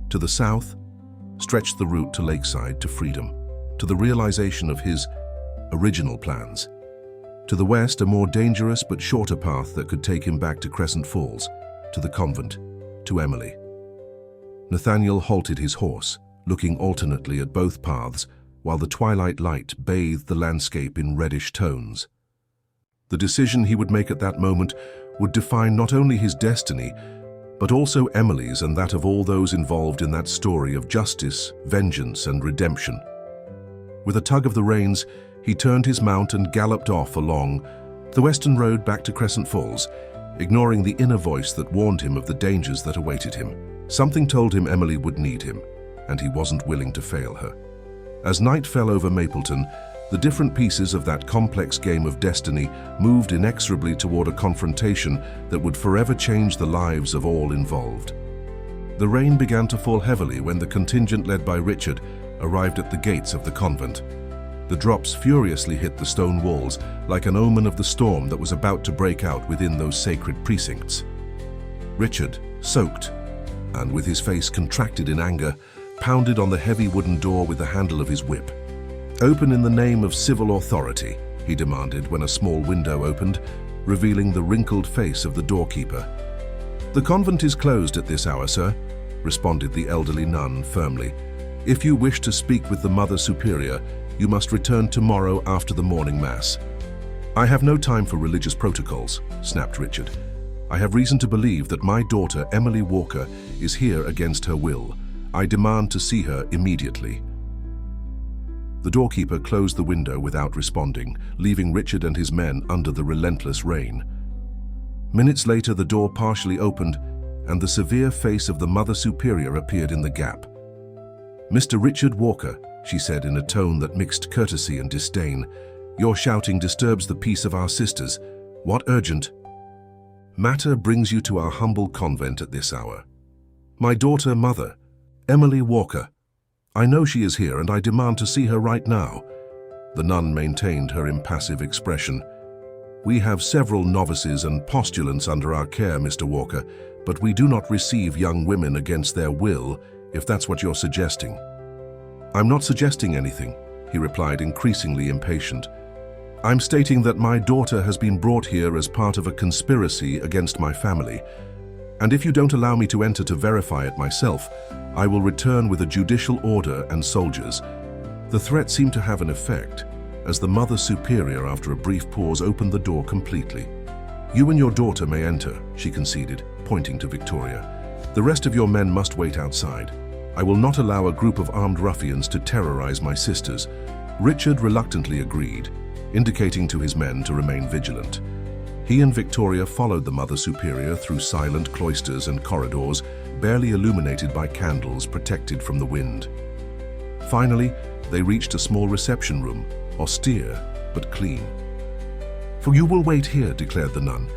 To the south stretched the route to Lakeside, to freedom, to the realization of his original plans. To the west, a more dangerous but shorter path that could take him back to Crescent Falls, to the convent, to Emily. Nathaniel halted his horse, looking alternately at both paths, while the twilight light bathed the landscape in reddish tones. The decision he would make at that moment would define not only his destiny, but also Emily's and that of all those involved in that story of justice, vengeance, and redemption. With a tug of the reins, he turned his mount and galloped off along the western road back to Crescent Falls, ignoring the inner voice that warned him of the dangers that awaited him. Something told him Emily would need him, and he wasn't willing to fail her. As night fell over Mapleton, the different pieces of that complex game of destiny moved inexorably toward a confrontation that would forever change the lives of all involved. The rain began to fall heavily when the contingent led by Richard arrived at the gates of the convent. The drops furiously hit the stone walls like an omen of the storm that was about to break out within those sacred precincts. Richard, soaked, and with his face contracted in anger, pounded on the heavy wooden door with the handle of his whip. "Open in the name of civil authority," he demanded when a small window opened, revealing the wrinkled face of the doorkeeper. "The convent is closed at this hour, sir," responded the elderly nun firmly. "If you wish to speak with the Mother Superior, you must return tomorrow after the morning mass." "I have no time for religious protocols," snapped Richard. "I have reason to believe that my daughter, Emily Walker, is here against her will. I demand to see her immediately." The doorkeeper closed the window without responding, leaving Richard and his men under the relentless rain. Minutes later, the door partially opened, and the severe face of the Mother Superior appeared in the gap. "Mr. Richard Walker," she said in a tone that mixed courtesy and disdain, "your shouting disturbs the peace of our sisters. What urgent matter brings you to our humble convent at this hour?" "My daughter, Mother, Emily Walker. I know she is here, and I demand to see her right now." The nun maintained her impassive expression. "We have several novices and postulants under our care, Mr. Walker, but we do not receive young women against their will, if that's what you're suggesting." "I'm not suggesting anything," he replied, increasingly impatient. "I'm stating that my daughter has been brought here as part of a conspiracy against my family, and if you don't allow me to enter to verify it myself, I will return with a judicial order and soldiers." The threat seemed to have an effect, as the Mother Superior, after a brief pause, opened the door completely. "You and your daughter may enter," she conceded, pointing to Victoria. "The rest of your men must wait outside. I will not allow a group of armed ruffians to terrorize my sisters." Richard reluctantly agreed. indicating to his men to remain vigilant. He and Victoria followed the Mother Superior through silent cloisters and corridors, barely illuminated by candles protected from the wind. Finally, they reached a small reception room, austere but clean. "For you will wait here," declared the nun.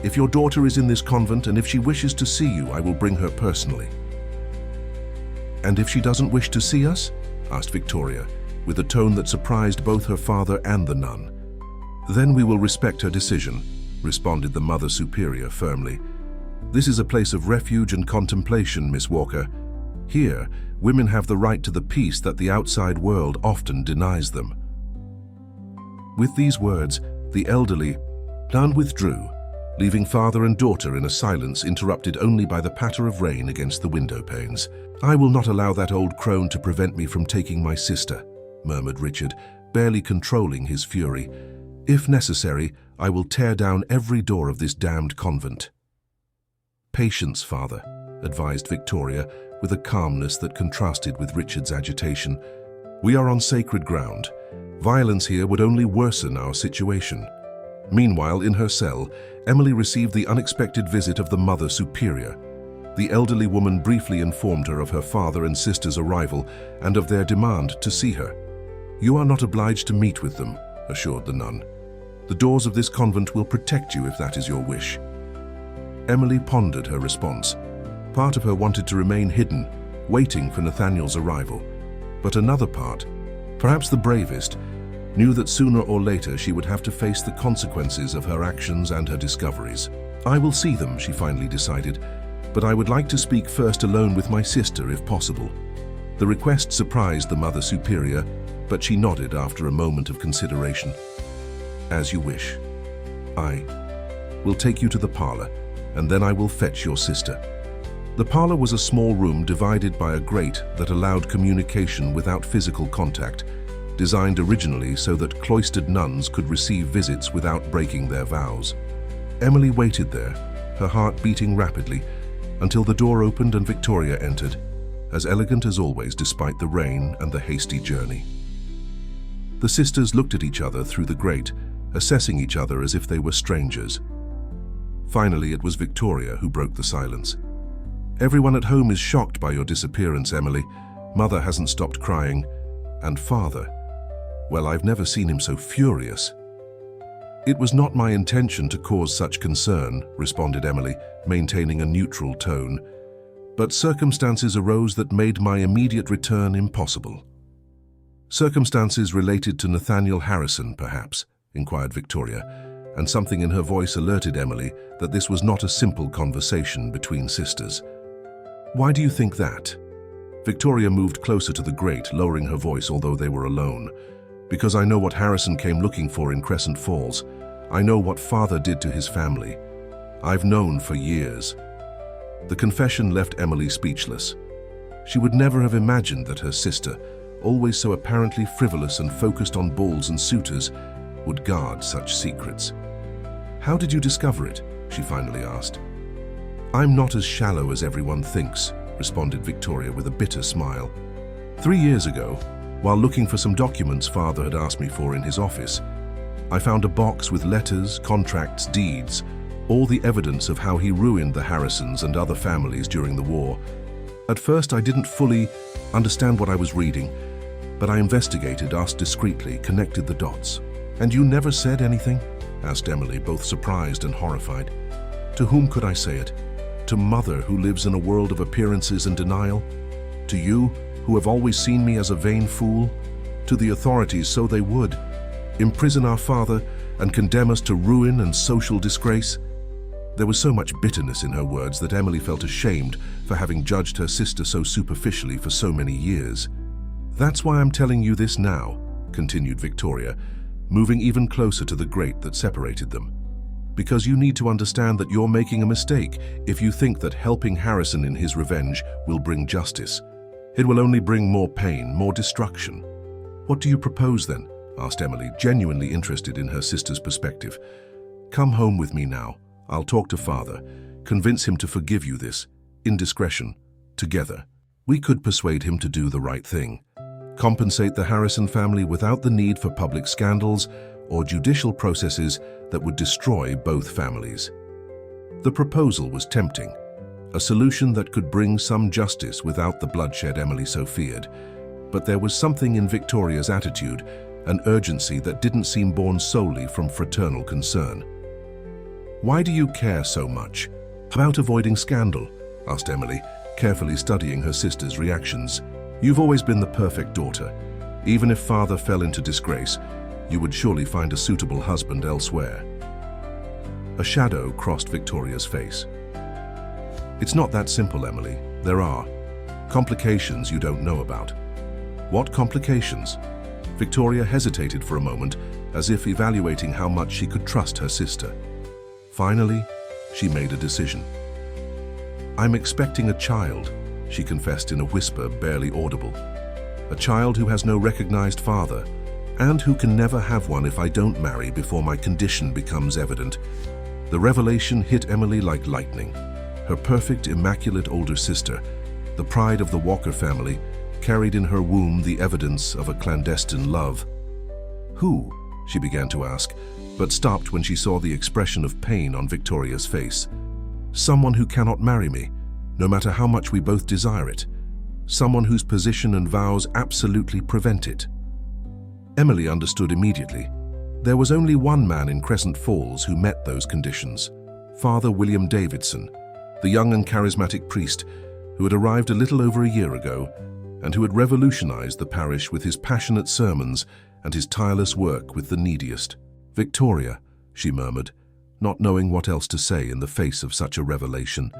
"If your daughter is in this convent and if she wishes to see you, I will bring her personally." "And if she doesn't wish to see us?" asked Victoria, with a tone that surprised both her father and the nun. "Then we will respect her decision," responded the Mother Superior firmly. "This is a place of refuge and contemplation, Miss Walker. Here, women have the right to the peace that the outside world often denies them." With these words, the elderly nun withdrew, leaving father and daughter in a silence interrupted only by the patter of rain against the window panes. "I will not allow that old crone to prevent me from taking my sister," murmured Richard, barely controlling his fury. "If necessary, I will tear down every door of this damned convent." "Patience, father," advised Victoria, with a calmness that contrasted with Richard's agitation. "We are on sacred ground. Violence here would only worsen our situation." Meanwhile, in her cell, Emily received the unexpected visit of the Mother Superior. The elderly woman briefly informed her of her father and sister's arrival and of their demand to see her. "You are not obliged to meet with them," assured the nun. "The doors of this convent will protect you if that is your wish." Emily pondered her response. Part of her wanted to remain hidden, waiting for Nathaniel's arrival. But another part, perhaps the bravest, knew that sooner or later she would have to face the consequences of her actions and her discoveries. "I will see them," she finally decided, "but I would like to speak first alone with my sister if possible." The request surprised the Mother Superior, but she nodded after a moment of consideration. "As you wish. I will take you to the parlor, and then I will fetch your sister." The parlor was a small room divided by a grate that allowed communication without physical contact, designed originally so that cloistered nuns could receive visits without breaking their vows. Emily waited there, her heart beating rapidly, until the door opened and Victoria entered, as elegant as always despite the rain and the hasty journey. The sisters looked at each other through the grate, assessing each other as if they were strangers. Finally, it was Victoria who broke the silence. "Everyone at home is shocked by your disappearance, Emily. Mother hasn't stopped crying. And father, well, I've never seen him so furious." "It was not my intention to cause such concern," responded Emily, maintaining a neutral tone. "But circumstances arose that made my immediate return impossible." "Circumstances related to Nathaniel Harrison, perhaps?" inquired Victoria, and something in her voice alerted Emily that this was not a simple conversation between sisters. "Why do you think that?" Victoria moved closer to the grate, lowering her voice although they were alone. "Because I know what Harrison came looking for in Crescent Falls. I know what father did to his family. I've known for years." The confession left Emily speechless. She would never have imagined that her sister, always so apparently frivolous and focused on balls and suitors, would guard such secrets. "How did you discover it?" she finally asked. "I'm not as shallow as everyone thinks," responded Victoria with a bitter smile. 3 years ago, while looking for some documents father had asked me for in his office, I found a box with letters, contracts, deeds, all the evidence of how he ruined the Harrisons and other families during the war. At first, I didn't fully understand what I was reading, but I investigated, asked discreetly, connected the dots. "And you never said anything?" asked Emily, both surprised and horrified. "To whom could I say it? To Mother, who lives in a world of appearances and denial? To you, who have always seen me as a vain fool? To the authorities, so they would imprison our father and condemn us to ruin and social disgrace?" There was so much bitterness in her words that Emily felt ashamed for having judged her sister so superficially for so many years. "That's why I'm telling you this now," continued Victoria, moving even closer to the grate that separated them. "Because you need to understand that you're making a mistake if you think that helping Harrison in his revenge will bring justice. It will only bring more pain, more destruction." "What do you propose then?" asked Emily, genuinely interested in her sister's perspective. "Come home with me now. I'll talk to father, convince him to forgive you this indiscretion. Together, we could persuade him to do the right thing. Compensate the Harrison family without the need for public scandals or judicial processes that would destroy both families. The proposal was tempting, a solution that could bring some justice without the bloodshed Emily so feared. But there was something in Victoria's attitude, an urgency that didn't seem born solely from fraternal concern. "Why do you care so much about avoiding scandal?" asked Emily, carefully studying her sister's reactions. "You've always been the perfect daughter. Even if father fell into disgrace, you would surely find a suitable husband elsewhere." A shadow crossed Victoria's face. "It's not that simple, Emily. There are complications you don't know about." "What complications?" Victoria hesitated for a moment, as if evaluating how much she could trust her sister. Finally, she made a decision. "I'm expecting a child," she confessed in a whisper barely audible. "A child who has no recognized father, and who can never have one if I don't marry before my condition becomes evident." The revelation hit Emily like lightning. Her perfect, immaculate older sister, the pride of the Walker family, carried in her womb the evidence of a clandestine love. "Who?" she began to ask, but stopped when she saw the expression of pain on Victoria's face. "Someone who cannot marry me, no matter how much we both desire it. Someone whose position and vows absolutely prevent it." Emily understood immediately. There was only one man in Crescent Falls who met those conditions: Father William Davidson, the young and charismatic priest who had arrived a little over a year ago and who had revolutionized the parish with his passionate sermons and his tireless work with the neediest. "Victoria," she murmured, not knowing what else to say in the face of such a revelation.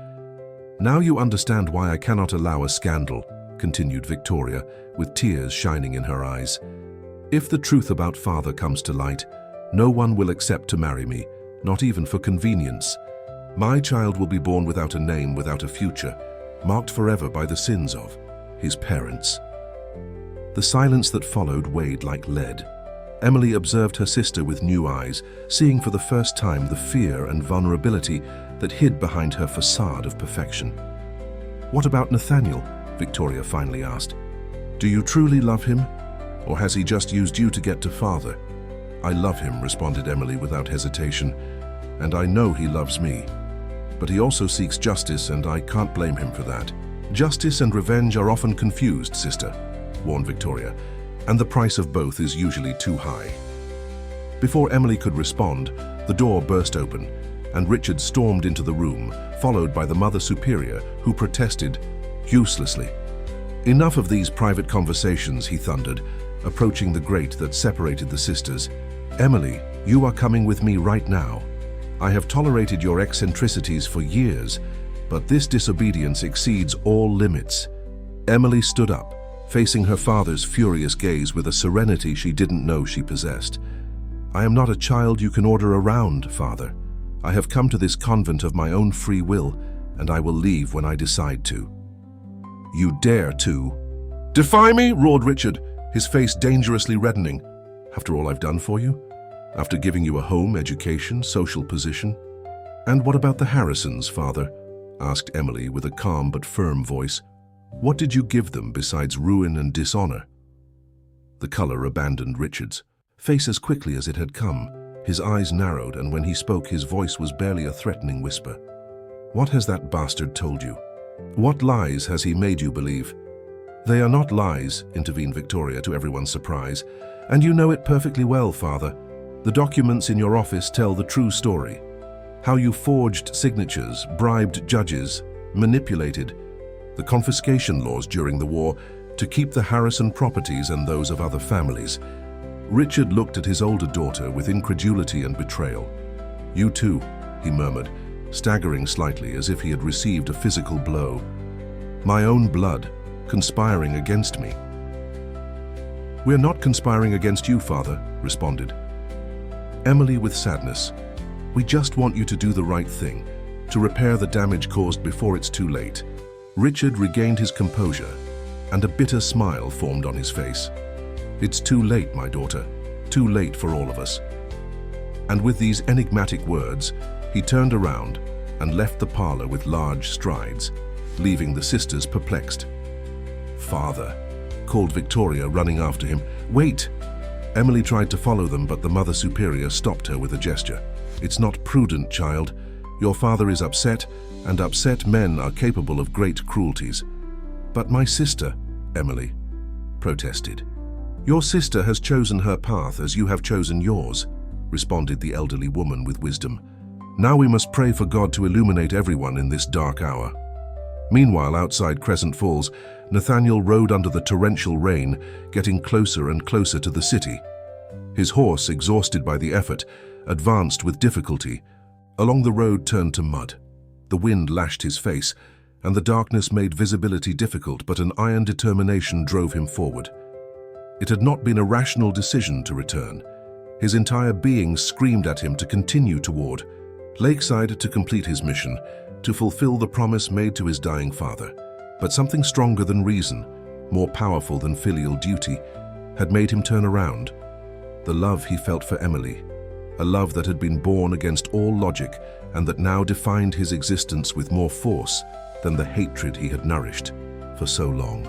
"Now you understand why I cannot allow a scandal," continued Victoria, with tears shining in her eyes. "If the truth about father comes to light, no one will accept to marry me, not even for convenience. My child will be born without a name, without a future, marked forever by the sins of his parents." The silence that followed weighed like lead. Emily observed her sister with new eyes, seeing for the first time the fear and vulnerability that hid behind her facade of perfection. "What about Nathaniel?" Victoria finally asked. "Do you truly love him? Or has he just used you to get to father?" "I love him," responded Emily without hesitation, "and I know he loves me. But he also seeks justice, and I can't blame him for that." "Justice and revenge are often confused, sister," warned Victoria, "and the price of both is usually too high." Before Emily could respond, the door burst open, and Richard stormed into the room, followed by the Mother Superior, who protested uselessly. "Enough of these private conversations," he thundered, approaching the grate that separated the sisters. "Emily, you are coming with me right now. I have tolerated your eccentricities for years, but this disobedience exceeds all limits." Emily stood up, facing her father's furious gaze with a serenity she didn't know she possessed. "I am not a child you can order around, father. I have come to this convent of my own free will, and I will leave when I decide to." "You dare to defy me?" roared Richard, his face dangerously reddening. "After all I've done for you? After giving you a home, education, social position?" "And what about the Harrisons, father?" asked Emily with a calm but firm voice. "What did you give them besides ruin and dishonor?" The color abandoned Richard's face as quickly as it had come. His eyes narrowed, and when he spoke, his voice was barely a threatening whisper. "What has that bastard told you? What lies has he made you believe?" "They are not lies," intervened Victoria to everyone's surprise, "and you know it perfectly well, father. The documents in your office tell the true story. How you forged signatures, bribed judges, manipulated the confiscation laws during the war to keep the Harrison properties and those of other families." Richard looked at his older daughter with incredulity and betrayal. "You too," he murmured, staggering slightly as if he had received a physical blow. "My own blood, conspiring against me." "We're not conspiring against you, father," responded Emily with sadness. "We just want you to do the right thing, to repair the damage caused before it's too late." Richard regained his composure, and a bitter smile formed on his face. "It's too late, my daughter, too late for all of us." And with these enigmatic words, he turned around and left the parlor with large strides, leaving the sisters perplexed. "Father," called Victoria, running after him. "Wait!" Emily tried to follow them, but the Mother Superior stopped her with a gesture. "It's not prudent, child. Your father is upset, and upset men are capable of great cruelties." "But my sister," Emily protested. "Your sister has chosen her path as you have chosen yours," responded the elderly woman with wisdom. "Now we must pray for God to illuminate everyone in this dark hour." Meanwhile, outside Crescent Falls, Nathaniel rode under the torrential rain, getting closer and closer to the city. His horse, exhausted by the effort, advanced with difficulty. Along the road turned to mud. The wind lashed his face, and the darkness made visibility difficult, but an iron determination drove him forward. It had not been a rational decision to return. His entire being screamed at him to continue toward Lakeside, to complete his mission, to fulfill the promise made to his dying father. But something stronger than reason, more powerful than filial duty, had made him turn around. The love he felt for Emily, a love that had been born against all logic and that now defined his existence with more force than the hatred he had nourished for so long.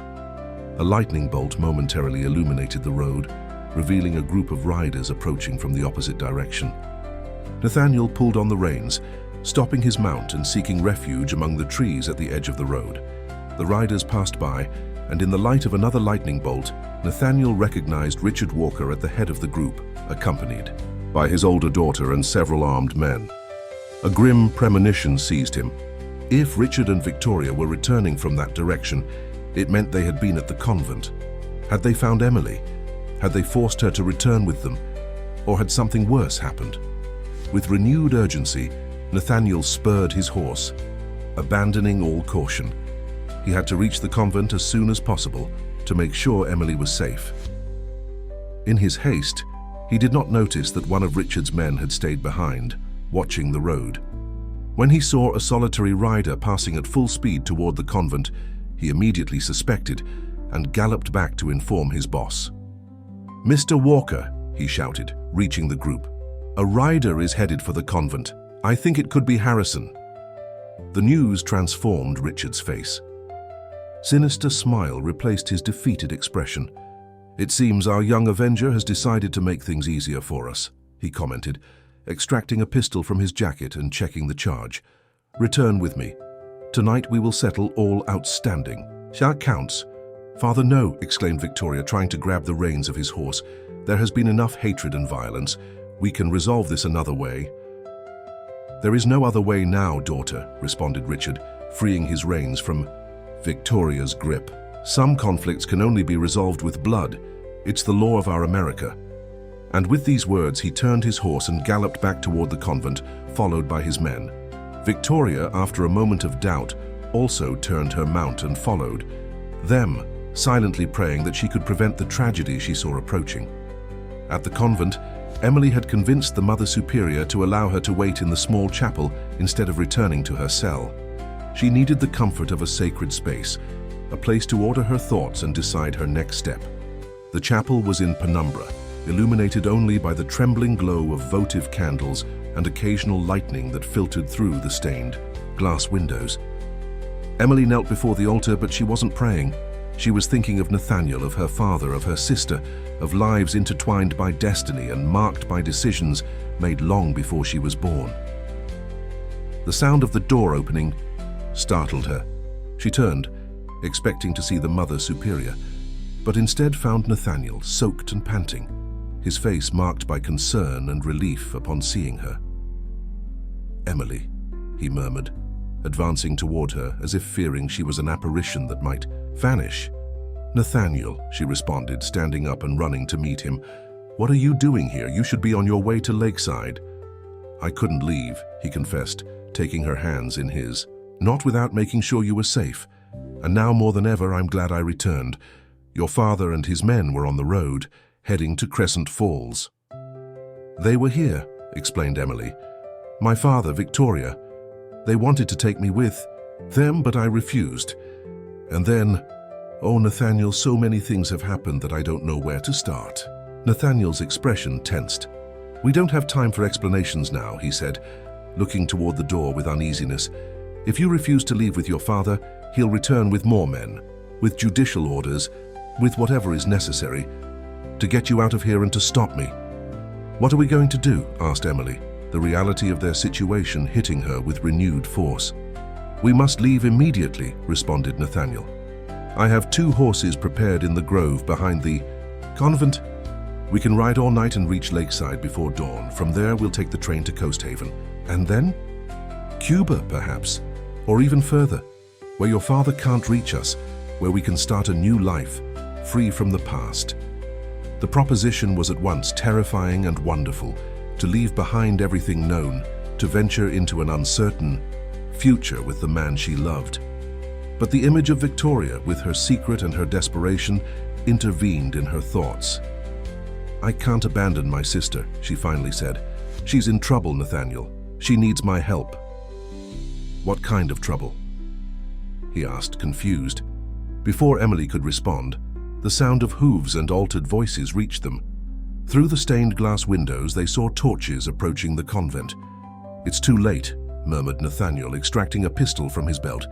A lightning bolt momentarily illuminated the road, revealing a group of riders approaching from the opposite direction. Nathaniel pulled on the reins, stopping his mount and seeking refuge among the trees at the edge of the road. The riders passed by, and in the light of another lightning bolt, Nathaniel recognized Richard Walker at the head of the group, accompanied by his older daughter and several armed men. A grim premonition seized him. If Richard and Victoria were returning from that direction, it meant they had been at the convent. Had they found Emily? Had they forced her to return with them? Or had something worse happened? With renewed urgency, Nathaniel spurred his horse, abandoning all caution. He had to reach the convent as soon as possible to make sure Emily was safe. In his haste, he did not notice that one of Richard's men had stayed behind, watching the road. When he saw a solitary rider passing at full speed toward the convent, he immediately suspected and galloped back to inform his boss. "Mr. Walker," he shouted, reaching the group. "A rider is headed for the convent. I think it could be Harrison." The news transformed Richard's face. Sinister smile replaced his defeated expression. "It seems our young avenger has decided to make things easier for us," he commented, extracting a pistol from his jacket and checking the charge. "Return with me. Tonight we will settle all outstanding." "That counts." "Father, no," exclaimed Victoria, trying to grab the reins of his horse. "There has been enough hatred and violence. We can resolve this another way." "There is no other way now, daughter," responded Richard, freeing his reins from Victoria's grip. "Some conflicts can only be resolved with blood. It's the law of our America." And with these words, he turned his horse and galloped back toward the convent, followed by his men. Victoria, after a moment of doubt, also turned her mount and followed them, silently praying that she could prevent the tragedy she saw approaching. At the convent, Emily had convinced the Mother Superior to allow her to wait in the small chapel instead of returning to her cell. She needed the comfort of a sacred space, a place to order her thoughts and decide her next step. The chapel was in penumbra, illuminated only by the trembling glow of votive candles and occasional lightning that filtered through the stained glass windows. Emily knelt before the altar, but she wasn't praying. She was thinking of Nathaniel, of her father, of her sister, of lives intertwined by destiny and marked by decisions made long before she was born. The sound of the door opening startled her. She turned, expecting to see the Mother Superior, but instead found Nathaniel, soaked and panting, his face marked by concern and relief upon seeing her. "Emily," he murmured, advancing toward her as if fearing she was an apparition that might vanish. "Nathaniel," she responded, standing up and running to meet him. "What are you doing here? You should be on your way to Lakeside." "I couldn't leave," he confessed, taking her hands in his. "Not without making sure you were safe. And now more than ever, I'm glad I returned. Your father and his men were on the road, heading to Crescent Falls." "They were here," explained Emily. "My father, Victoria. They wanted to take me with them, but I refused. And then, oh, Nathaniel, so many things have happened that I don't know where to start." Nathaniel's expression tensed. "We don't have time for explanations now," he said, looking toward the door with uneasiness. "If you refuse to leave with your father, he'll return with more men, with judicial orders, with whatever is necessary. to get you out of here and to stop me." "What are we going to do?" asked Emily, the reality of their situation hitting her with renewed force. "We must leave immediately," responded Nathaniel. "I have 2 horses prepared in the grove behind the convent. We can ride all night and reach Lakeside before dawn. From there, we'll take the train to Coast Haven. And then? Cuba, perhaps, or even further, where your father can't reach us, where we can start a new life, free from the past." The proposition was at once terrifying and wonderful, to leave behind everything known, to venture into an uncertain future with the man she loved. But the image of Victoria, with her secret and her desperation, intervened in her thoughts. "I can't abandon my sister," she finally said. "She's in trouble, Nathaniel. She needs my help." "What kind of trouble?" he asked, confused. Before Emily could respond, the sound of hooves and altered voices reached them. Through the stained glass windows, they saw torches approaching the convent. "It's too late," murmured Nathaniel, extracting a pistol from his belt.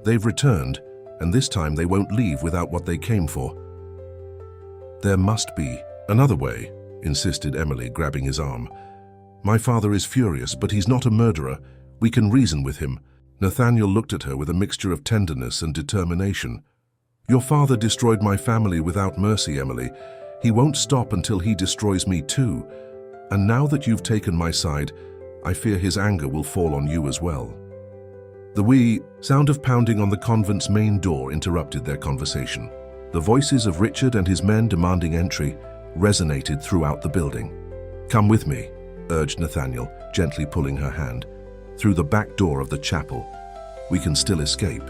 "They've returned, and this time they won't leave without what they came for." "There must be another way," insisted Emily, grabbing his arm. "My father is furious, but he's not a murderer. We can reason with him." Nathaniel looked at her with a mixture of tenderness and determination. "Your father destroyed my family without mercy, Emily. He won't stop until he destroys me too. And now that you've taken my side, I fear his anger will fall on you as well." The wee sound of pounding on the convent's main door interrupted their conversation. The voices of Richard and his men demanding entry resonated throughout the building. "Come with me," urged Nathaniel, gently pulling her hand. "Through the back door of the chapel. We can still escape."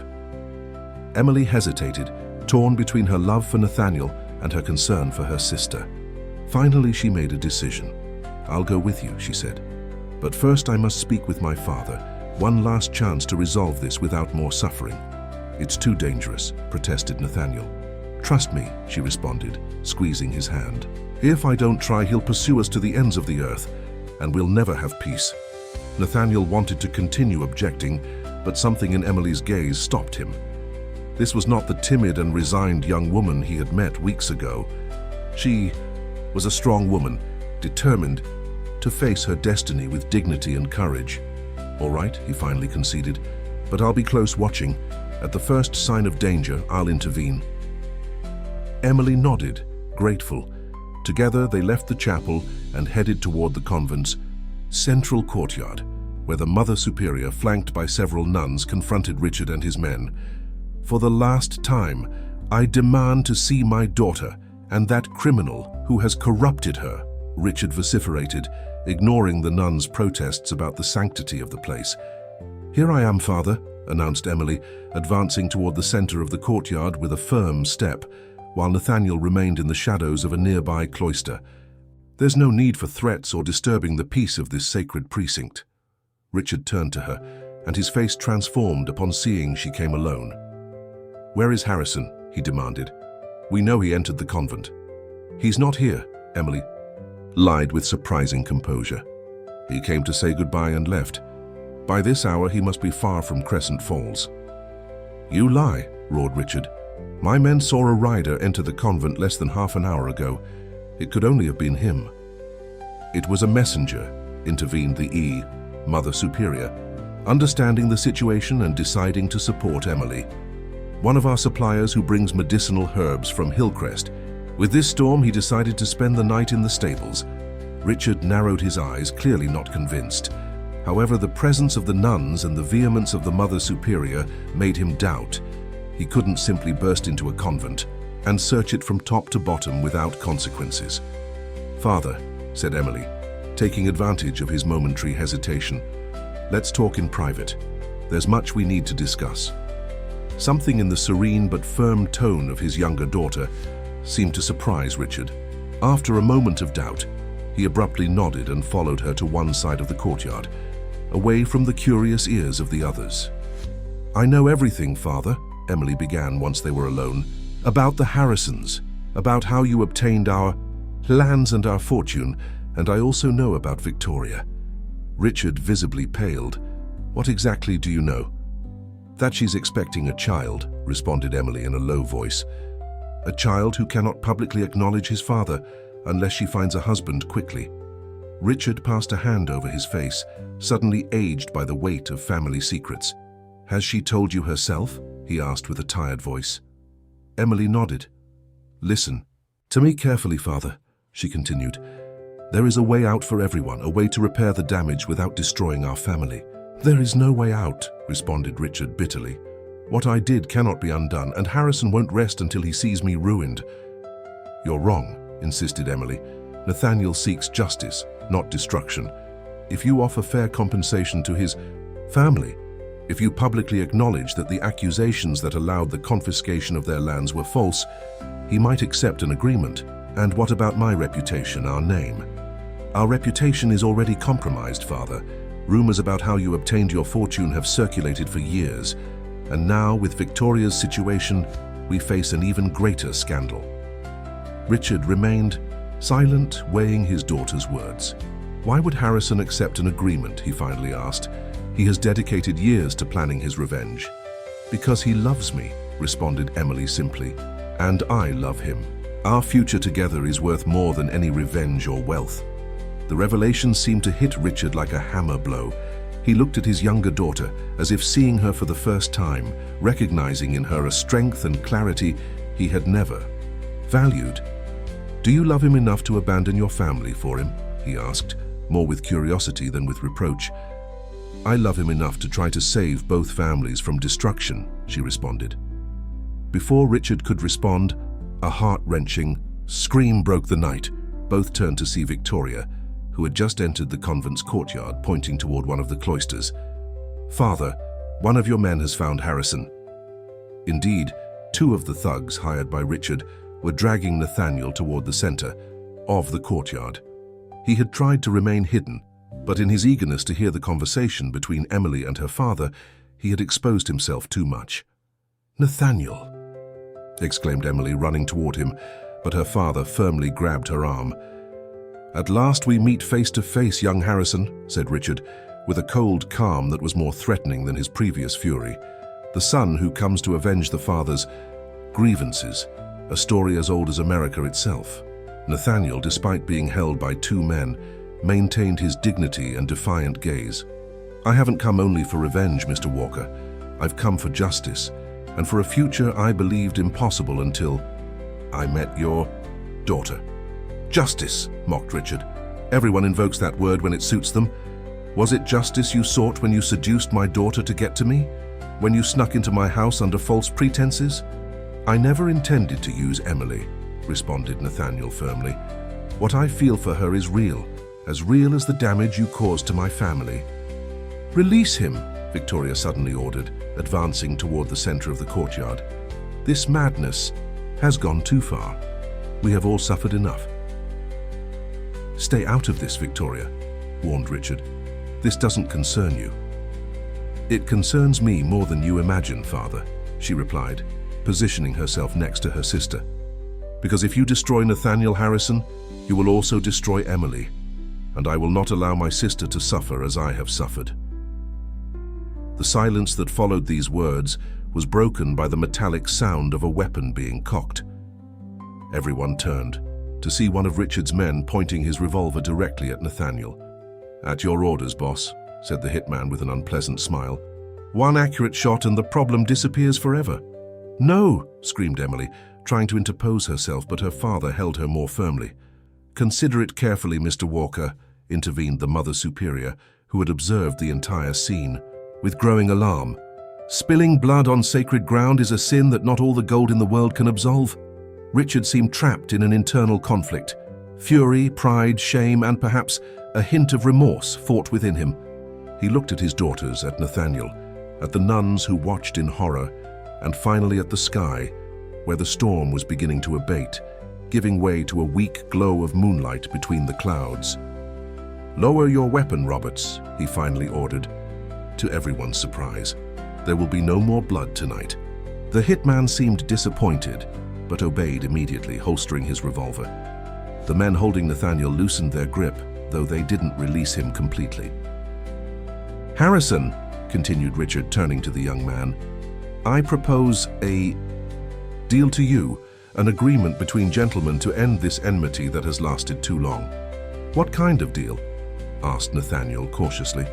Emily hesitated, torn between her love for Nathaniel and her concern for her sister. Finally, she made a decision. "I'll go with you," she said. "But first I must speak with my father. One last chance to resolve this without more suffering." "It's too dangerous," protested Nathaniel. "Trust me," she responded, squeezing his hand. "If I don't try, he'll pursue us to the ends of the earth, and we'll never have peace." Nathaniel wanted to continue objecting, but something in Emily's gaze stopped him. This was not the timid and resigned young woman he had met weeks ago. She was a strong woman, determined to face her destiny with dignity and courage. "All right," he finally conceded, "but I'll be close watching. At the first sign of danger, I'll intervene." Emily nodded, grateful. Together they left the chapel and headed toward the convent's central courtyard, where the Mother Superior, flanked by several nuns, confronted Richard and his men. "For the last time, I demand to see my daughter and that criminal who has corrupted her," Richard vociferated, ignoring the nuns' protests about the sanctity of the place. "Here I am, Father," announced Emily, advancing toward the center of the courtyard with a firm step, while Nathaniel remained in the shadows of a nearby cloister. "There's no need for threats or disturbing the peace of this sacred precinct." Richard turned to her, and his face transformed upon seeing she came alone. "Where is Harrison?" he demanded. "We know he entered the convent." "He's not here," Emily lied with surprising composure. "He came to say goodbye and left. By this hour, he must be far from Crescent Falls." "You lie," roared Richard. "My men saw a rider enter the convent less than half an hour ago. It could only have been him." "It was a messenger," intervened the Mother Superior, understanding the situation and deciding to support Emily. "One of our suppliers who brings medicinal herbs from Hillcrest. With this storm, he decided to spend the night in the stables." Richard narrowed his eyes, clearly not convinced. However, the presence of the nuns and the vehemence of the Mother Superior made him doubt. He couldn't simply burst into a convent and search it from top to bottom without consequences. "Father," said Emily, taking advantage of his momentary hesitation, "let's talk in private. There's much we need to discuss." Something in the serene but firm tone of his younger daughter seemed to surprise Richard. After a moment of doubt, he abruptly nodded and followed her to one side of the courtyard, away from the curious ears of the others. "I know everything, Father," Emily began once they were alone, "about the Harrisons, about how you obtained our lands and our fortune, and I also know about Victoria." Richard visibly paled. "What exactly do you know?" "That she's expecting a child," responded Emily in a low voice. a child who cannot publicly acknowledge his father unless she finds a husband quickly. Richard passed a hand over his face, suddenly aged by the weight of family secrets. "Has she told you herself?" he asked with a tired voice. Emily nodded. "Listen to me carefully, father," she continued. "There is a way out for everyone, a way to repair the damage without destroying our family." "There is no way out," responded Richard bitterly. "What I did cannot be undone, and Harrison won't rest until he sees me ruined." "You're wrong," insisted Emily. "Nathaniel seeks justice, not destruction. If you offer fair compensation to his family, if you publicly acknowledge that the accusations that allowed the confiscation of their lands were false, he might accept an agreement. And what about my reputation, our name?" "Our reputation is already compromised, father. Rumors about how you obtained your fortune have circulated for years. And now, with Victoria's situation, we face an even greater scandal." Richard remained silent, weighing his daughter's words. "Why would Harrison accept an agreement?" he finally asked. "He has dedicated years to planning his revenge." "Because he loves me," responded Emily simply. "And I love him. Our future together is worth more than any revenge or wealth." The revelation seemed to hit Richard like a hammer blow. He looked at his younger daughter, as if seeing her for the first time, recognizing in her a strength and clarity he had never valued. "Do you love him enough to abandon your family for him?" he asked, more with curiosity than with reproach. "I love him enough to try to save both families from destruction," she responded. Before Richard could respond, a heart-wrenching scream broke the night. Both turned to see Victoria, who had just entered the convent's courtyard, pointing toward one of the cloisters. "Father, one of your men has found Harrison." Indeed, two of the thugs hired by Richard were dragging Nathaniel toward the center of the courtyard. He had tried to remain hidden, but in his eagerness to hear the conversation between Emily and her father, he had exposed himself too much. "Nathaniel!" exclaimed Emily, running toward him, but her father firmly grabbed her arm. "At last we meet face to face, young Harrison," said Richard, with a cold calm that was more threatening than his previous fury. "The son who comes to avenge the father's grievances, a story as old as America itself." Nathaniel, despite being held by two men, maintained his dignity and defiant gaze. "I haven't come only for revenge, Mr. Walker. I've come for justice, and for a future I believed impossible until I met your daughter." "Justice," mocked Richard. "Everyone invokes that word when it suits them. Was it justice you sought when you seduced my daughter to get to me? When you snuck into my house under false pretenses?" "I never intended to use Emily," responded Nathaniel firmly. "What I feel for her is real as the damage you caused to my family." "Release him," Victoria suddenly ordered, advancing toward the center of the courtyard. "This madness has gone too far. We have all suffered enough." "Stay out of this, Victoria," warned Richard. "This doesn't concern you." "It concerns me more than you imagine, Father," she replied, positioning herself next to her sister. "Because if you destroy Nathaniel Harrison, you will also destroy Emily, and I will not allow my sister to suffer as I have suffered." The silence that followed these words was broken by the metallic sound of a weapon being cocked. Everyone turned to see one of Richard's men pointing his revolver directly at Nathaniel. "At your orders, boss," said the hitman with an unpleasant smile. "One accurate shot and the problem disappears forever." "No!" screamed Emily, trying to interpose herself, but her father held her more firmly. "Consider it carefully, Mr. Walker," intervened the Mother Superior, who had observed the entire scene. With growing alarm, "Spilling blood on sacred ground is a sin that not all the gold in the world can absolve." Richard seemed trapped in an internal conflict. Fury, pride, shame, and perhaps a hint of remorse fought within him. He looked at his daughters, at Nathaniel, at the nuns who watched in horror, and finally at the sky, where the storm was beginning to abate, giving way to a weak glow of moonlight between the clouds. "Lower your weapon, Roberts," he finally ordered. To everyone's surprise, there will be no more blood tonight. The hitman seemed disappointed, but obeyed immediately, holstering his revolver. The men holding Nathaniel loosened their grip, though they didn't release him completely. "Harrison," continued Richard, turning to the young man, "I propose a deal to you. an agreement between gentlemen to end this enmity that has lasted too long." "What kind of deal?" asked Nathaniel cautiously.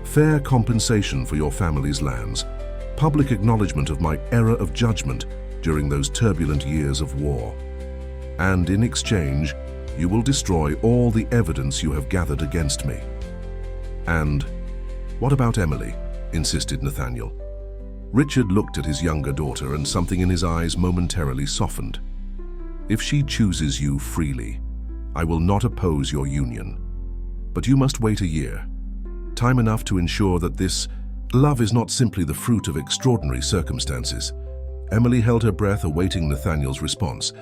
"Fair compensation for your family's lands, public acknowledgement of my error of judgment during those turbulent years of war. And in exchange, you will destroy all the evidence you have gathered against me." "And what about Emily?" insisted Nathaniel. Richard looked at his younger daughter, and something in his eyes momentarily softened. "If she chooses you freely, I will not oppose your union. But you must wait a year, time enough to ensure that this love is not simply the fruit of extraordinary circumstances." Emily held her breath, awaiting Nathaniel's response.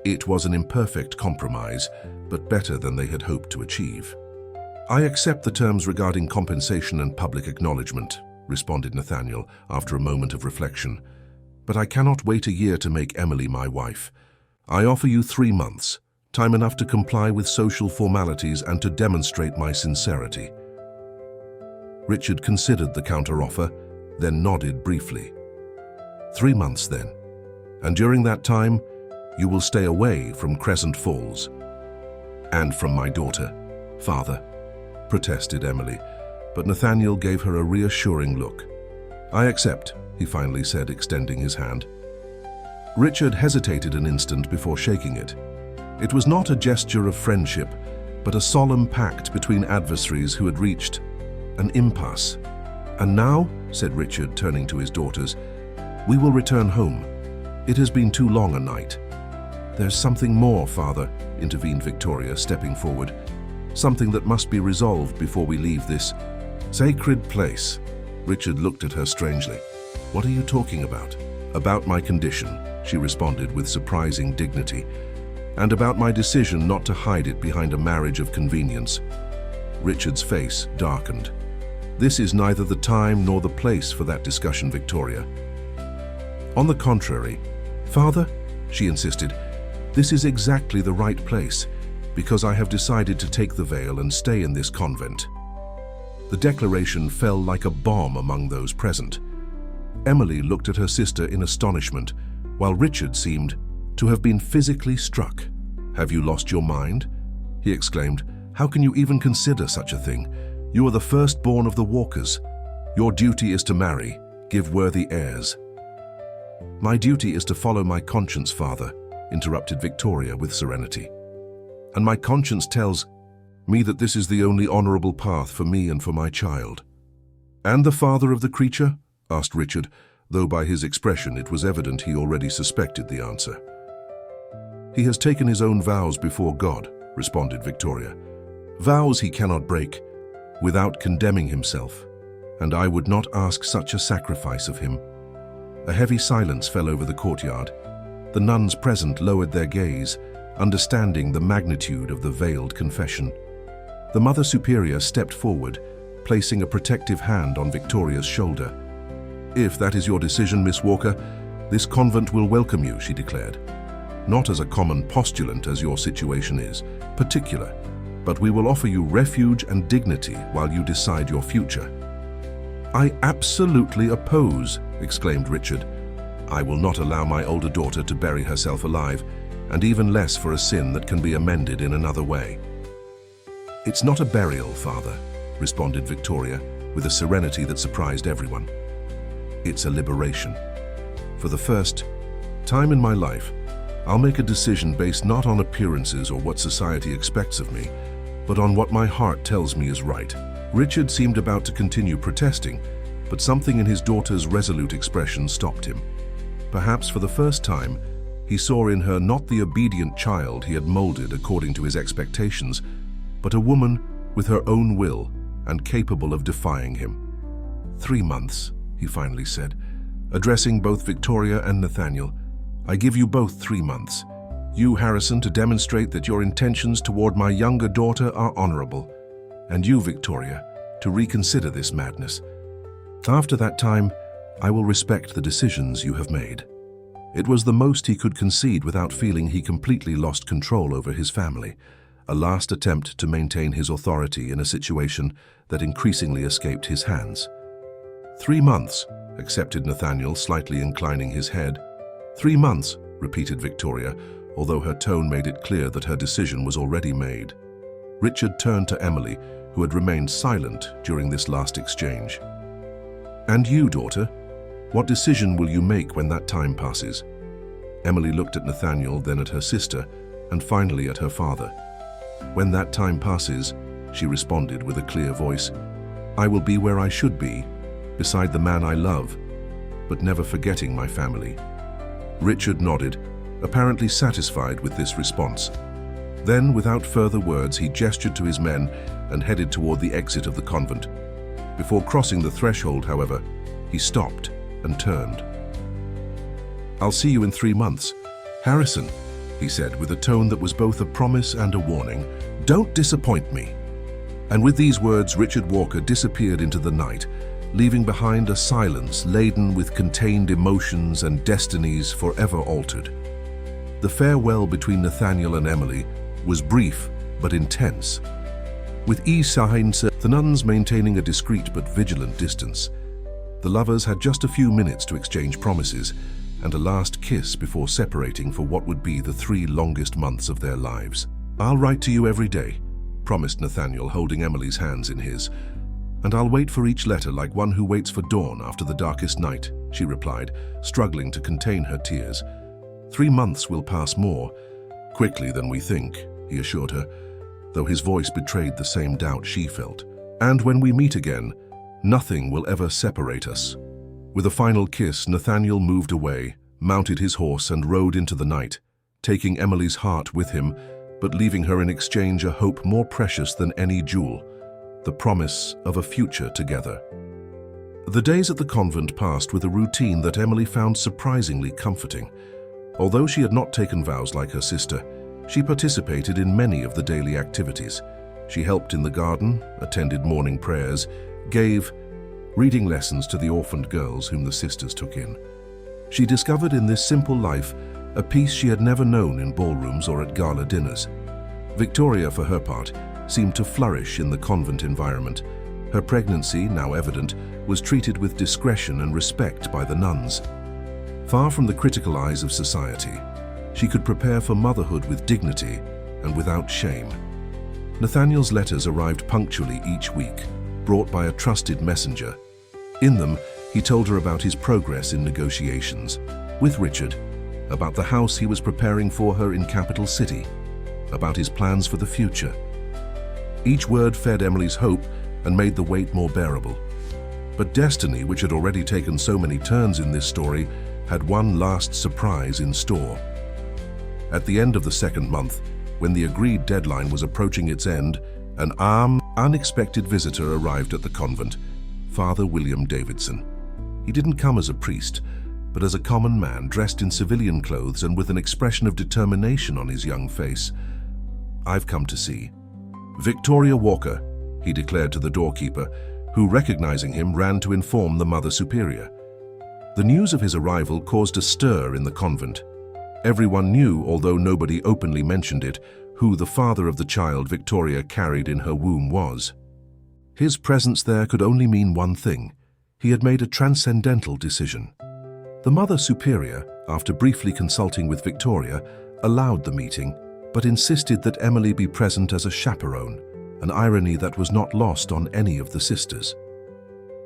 It was an imperfect compromise, but better than they had hoped to achieve. "I accept the terms regarding compensation and public acknowledgement," responded Nathaniel after a moment of reflection. "But I cannot wait a year to make Emily my wife. I offer you 3 months, time enough to comply with social formalities and to demonstrate my sincerity." Richard considered the counteroffer, then nodded briefly. 3 months then, and during that time, you will stay away from Crescent Falls." "And from my daughter, father," protested Emily, but Nathaniel gave her a reassuring look. "I accept," he finally said, extending his hand. Richard hesitated an instant before shaking it. It was not a gesture of friendship, but a solemn pact between adversaries who had reached an impasse. "And now," said Richard, turning to his daughters, "we will return home. It has been too long a night." "There's something more, father," intervened Victoria, stepping forward. "Something that must be resolved before we leave this sacred place." Richard looked at her strangely. "What are you talking about?" "About my condition," she responded with surprising dignity, "and about my decision not to hide it behind a marriage of convenience." Richard's face darkened. "This is neither the time nor the place for that discussion, Victoria." "On the contrary, father," she insisted, "this is exactly the right place, because I have decided to take the veil and stay in this convent." The declaration fell like a bomb among those present. Emily looked at her sister in astonishment, while Richard seemed to have been physically struck. "Have you lost your mind?" he exclaimed. "How can you even consider such a thing? You are the firstborn of the Walkers. Your duty is to marry, give worthy heirs." "My duty is to follow my conscience, father," interrupted Victoria with serenity. "And my conscience tells me that this is the only honorable path for me and for my child." "And the father of the creature?" asked Richard, though by his expression it was evident he already suspected the answer. "He has taken his own vows before God," responded Victoria. "Vows he cannot break without condemning himself, and I would not ask such a sacrifice of him." A heavy silence fell over the courtyard. The nuns present lowered their gaze, understanding the magnitude of the veiled confession. The Mother Superior stepped forward, placing a protective hand on Victoria's shoulder. "If that is your decision, Miss Walker, this convent will welcome you," she declared. "Not as a common postulant as your situation is, particular, but we will offer you refuge and dignity while you decide your future." "I absolutely oppose," exclaimed Richard. "I will not allow my older daughter to bury herself alive, and even less for a sin that can be amended in another way." "It's not a burial, father," responded Victoria, with a serenity that surprised everyone. "It's a liberation. For the first time in my life, I'll make a decision based not on appearances or what society expects of me, but on what my heart tells me is right." Richard seemed about to continue protesting, but something in his daughter's resolute expression stopped him. Perhaps for the first time, he saw in her not the obedient child he had molded according to his expectations, but a woman with her own will and capable of defying him. 3 months, he finally said, addressing both Victoria and Nathaniel. "I give you both 3 months. You, Harrison, to demonstrate that your intentions toward my younger daughter are honorable, and you, Victoria, to reconsider this madness. After that time, I will respect the decisions you have made." It was the most he could concede without feeling he completely lost control over his family, a last attempt to maintain his authority in a situation that increasingly escaped his hands. 3 months, accepted Nathaniel, slightly inclining his head. 3 months, repeated Victoria, although her tone made it clear that her decision was already made. Richard turned to Emily, who had remained silent during this last exchange. "And you, daughter? What decision will you make when that time passes?" Emily looked at Nathaniel, then at her sister, and finally at her father. "When that time passes," she responded with a clear voice, "I will be where I should be, beside the man I love, but never forgetting my family." Richard nodded, apparently satisfied with this response. Then, without further words, he gestured to his men and headed toward the exit of the convent. Before crossing the threshold, however, he stopped and turned. "I'll see you in 3 months. Harrison," he said with a tone that was both a promise and a warning, "don't disappoint me." And with these words, Richard Walker disappeared into the night, leaving behind a silence laden with contained emotions and destinies forever altered. The farewell between Nathaniel and Emily was brief but intense, with the nuns maintaining a discreet but vigilant distance. The lovers had just a few minutes to exchange promises and a last kiss before separating for what would be the 3 longest months of their lives. "I'll write to you every day," promised Nathaniel, holding Emily's hands in his. "And I'll wait for each letter like one who waits for dawn after the darkest night," she replied, struggling to contain her tears. 3 months will pass more quickly than we think," he assured her, though his voice betrayed the same doubt she felt. "And when we meet again, nothing will ever separate us." With a final kiss, Nathaniel moved away, mounted his horse and rode into the night, taking Emily's heart with him, but leaving her in exchange a hope more precious than any jewel, the promise of a future together. The days at the convent passed with a routine that Emily found surprisingly comforting. Although she had not taken vows like her sister, she participated in many of the daily activities. She helped in the garden, attended morning prayers, gave reading lessons to the orphaned girls whom the sisters took in. She discovered in this simple life a peace she had never known in ballrooms or at gala dinners. Victoria, for her part, seemed to flourish in the convent environment. Her pregnancy, now evident, was treated with discretion and respect by the nuns. Far from the critical eyes of society, she could prepare for motherhood with dignity and without shame. Nathaniel's letters arrived punctually each week, brought by a trusted messenger. In them, he told her about his progress in negotiations with Richard, about the house he was preparing for her in Capital City, about his plans for the future. Each word fed Emily's hope and made the wait more bearable. But destiny, which had already taken so many turns in this story, had one last surprise in store. At the end of the 2nd month, when the agreed deadline was approaching its end, an unexpected visitor arrived at the convent, Father William Davidson. He didn't come as a priest, but as a common man dressed in civilian clothes and with an expression of determination on his young face. "I've come to see Victoria Walker," he declared to the doorkeeper, who, recognizing him, ran to inform the Mother Superior. The news of his arrival caused a stir in the convent. Everyone knew, although nobody openly mentioned it, who the father of the child Victoria carried in her womb was. His presence there could only mean one thing: he had made a transcendental decision. The Mother Superior, after briefly consulting with Victoria, allowed the meeting, but insisted that Emily be present as a chaperone, an irony that was not lost on any of the sisters.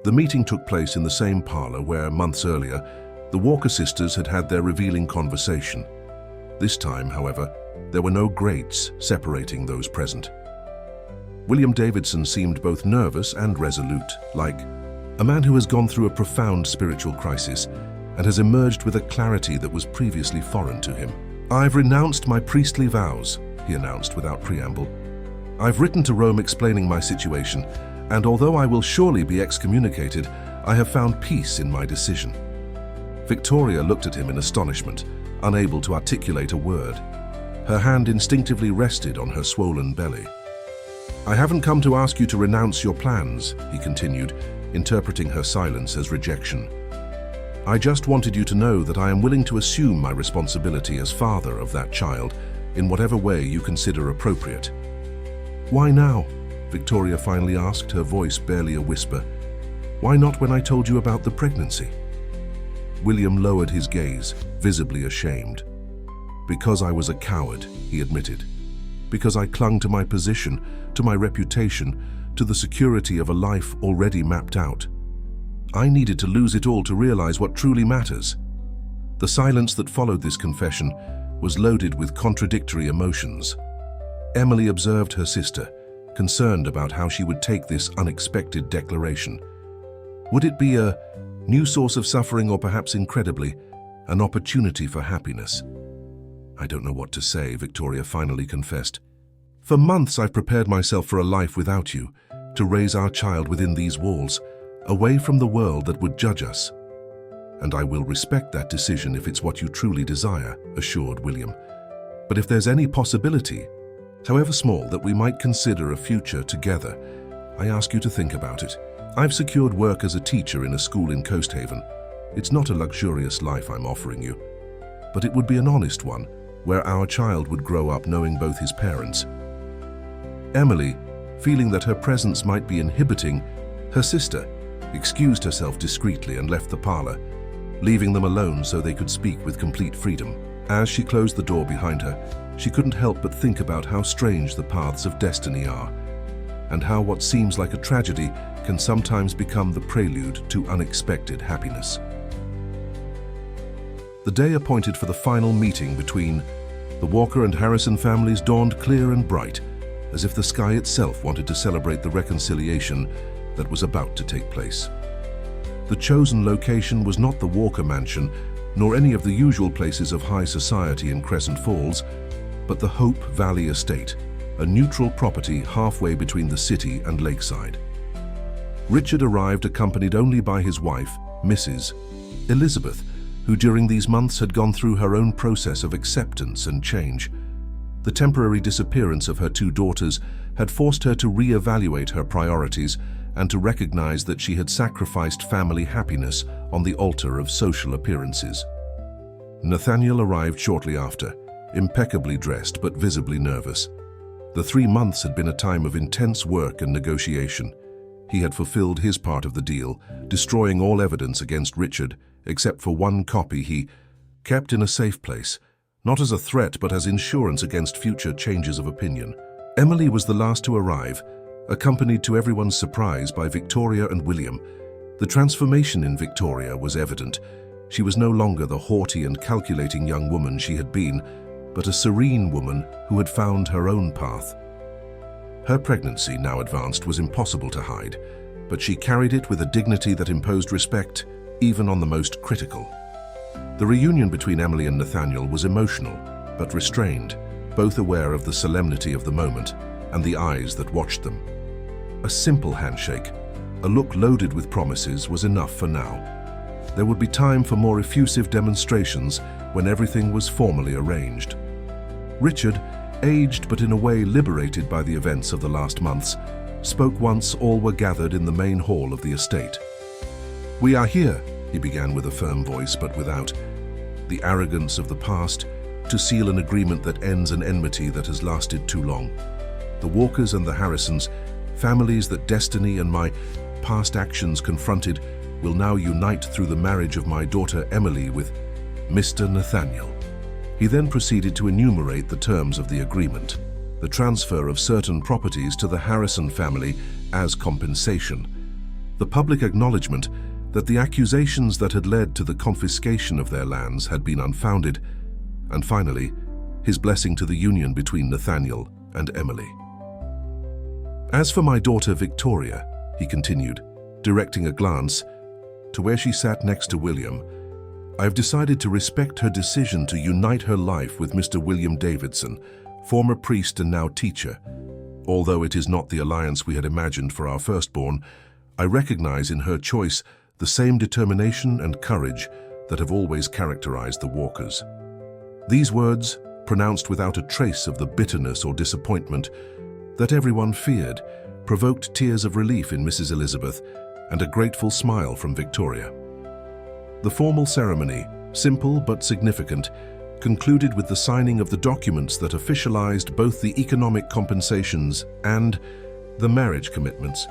The meeting took place in the same parlor where, months earlier, the Walker sisters had had their revealing conversation. This time, however, there were no grates separating those present. William Davidson seemed both nervous and resolute, like a man who has gone through a profound spiritual crisis and has emerged with a clarity that was previously foreign to him. "I've renounced my priestly vows," he announced without preamble. "I've written to Rome explaining my situation, and although I will surely be excommunicated, I have found peace in my decision." Victoria looked at him in astonishment, unable to articulate a word. Her hand instinctively rested on her swollen belly. "I haven't come to ask you to renounce your plans," he continued, interpreting her silence as rejection. "I just wanted you to know that I am willing to assume my responsibility as father of that child in whatever way you consider appropriate." "Why now?" Victoria finally asked, her voice barely a whisper. "Why not when I told you about the pregnancy?" William lowered his gaze, visibly ashamed. Because I was a coward, he admitted. Because I clung to my position, to my reputation, to the security of a life already mapped out. I needed to lose it all to realize what truly matters. The silence that followed this confession was loaded with contradictory emotions. Emily observed her sister, concerned about how she would take this unexpected declaration. Would it be a new source of suffering, or perhaps, incredibly, an opportunity for happiness? I don't know what to say, Victoria finally confessed. For months I've prepared myself for a life without you, to raise our child within these walls, away from the world that would judge us. And I will respect that decision if it's what you truly desire, assured William. But if there's any possibility, however small, that we might consider a future together, I ask you to think about it. I've secured work as a teacher in a school in Coast Haven. It's not a luxurious life I'm offering you, but it would be an honest one, where our child would grow up knowing both his parents. Emily, feeling that her presence might be inhibiting her sister, excused herself discreetly and left the parlor, leaving them alone so they could speak with complete freedom. As she closed the door behind her, she couldn't help but think about how strange the paths of destiny are, and how what seems like a tragedy can sometimes become the prelude to unexpected happiness. The day appointed for the final meeting between the Walker and Harrison families dawned clear and bright, as if the sky itself wanted to celebrate the reconciliation that was about to take place. The chosen location was not the Walker mansion, nor any of the usual places of high society in Crescent Falls, but the Hope Valley Estate, a neutral property halfway between the city and lakeside. Richard arrived accompanied only by his wife, Mrs. Elizabeth, who during these months had gone through her own process of acceptance and change. The temporary disappearance of her two daughters had forced her to re-evaluate her priorities and to recognize that she had sacrificed family happiness on the altar of social appearances. Nathaniel arrived shortly after, impeccably dressed but visibly nervous. The 3 months had been a time of intense work and negotiation. He had fulfilled his part of the deal, destroying all evidence against Richard, except for one copy he kept in a safe place, not as a threat but as insurance against future changes of opinion. Emily was the last to arrive, accompanied to everyone's surprise by Victoria and William. The transformation in Victoria was evident. She was no longer the haughty and calculating young woman she had been, but a serene woman who had found her own path. Her pregnancy, now advanced, was impossible to hide, but she carried it with a dignity that imposed respect, even on the most critical. The reunion between Emily and Nathaniel was emotional, but restrained, both aware of the solemnity of the moment and the eyes that watched them. A simple handshake, a look loaded with promises, was enough for now. There would be time for more effusive demonstrations when everything was formally arranged. Richard, aged but in a way liberated by the events of the last months, spoke once all were gathered in the main hall of the estate. "We are here," he began with a firm voice, but without the arrogance of the past, "to seal an agreement that ends an enmity that has lasted too long. The Walkers and the Harrisons, families that destiny and my past actions confronted, will now unite through the marriage of my daughter Emily with Mr. Nathaniel." He then proceeded to enumerate the terms of the agreement: the transfer of certain properties to the Harrison family as compensation, the public acknowledgement that the accusations that had led to the confiscation of their lands had been unfounded, and finally, his blessing to the union between Nathaniel and Emily. "As for my daughter Victoria," he continued, directing a glance to where she sat next to William, "I have decided to respect her decision to unite her life with Mr. William Davidson, former priest and now teacher. Although it is not the alliance we had imagined for our firstborn, I recognize in her choice the same determination and courage that have always characterized the Walkers." These words, pronounced without a trace of the bitterness or disappointment that everyone feared, provoked tears of relief in Mrs. Elizabeth and a grateful smile from Victoria. The formal ceremony, simple but significant, concluded with the signing of the documents that officialized both the economic compensations and the marriage commitments.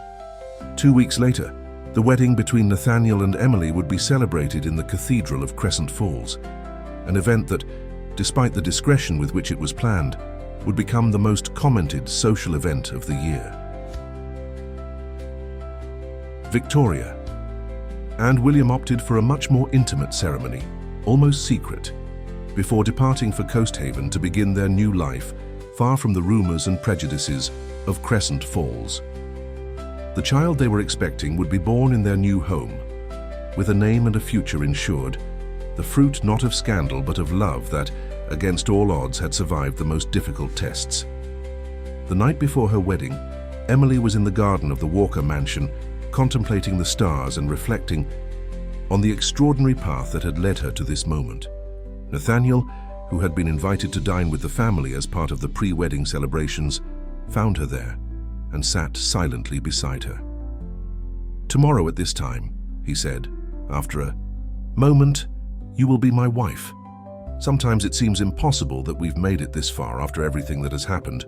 2 weeks later, the wedding between Nathaniel and Emily would be celebrated in the Cathedral of Crescent Falls, an event that, despite the discretion with which it was planned, would become the most commented social event of the year. Victoria and William opted for a much more intimate ceremony, almost secret, before departing for Coast Haven to begin their new life, far from the rumors and prejudices of Crescent Falls. The child they were expecting would be born in their new home, with a name and a future ensured, the fruit not of scandal but of love that, against all odds, had survived the most difficult tests. The night before her wedding, Emily was in the garden of the Walker mansion, contemplating the stars and reflecting on the extraordinary path that had led her to this moment. Nathaniel, who had been invited to dine with the family as part of the pre-wedding celebrations, found her there and sat silently beside her. "Tomorrow at this time," he said, after a moment, "you will be my wife. Sometimes it seems impossible that we've made it this far after everything that has happened.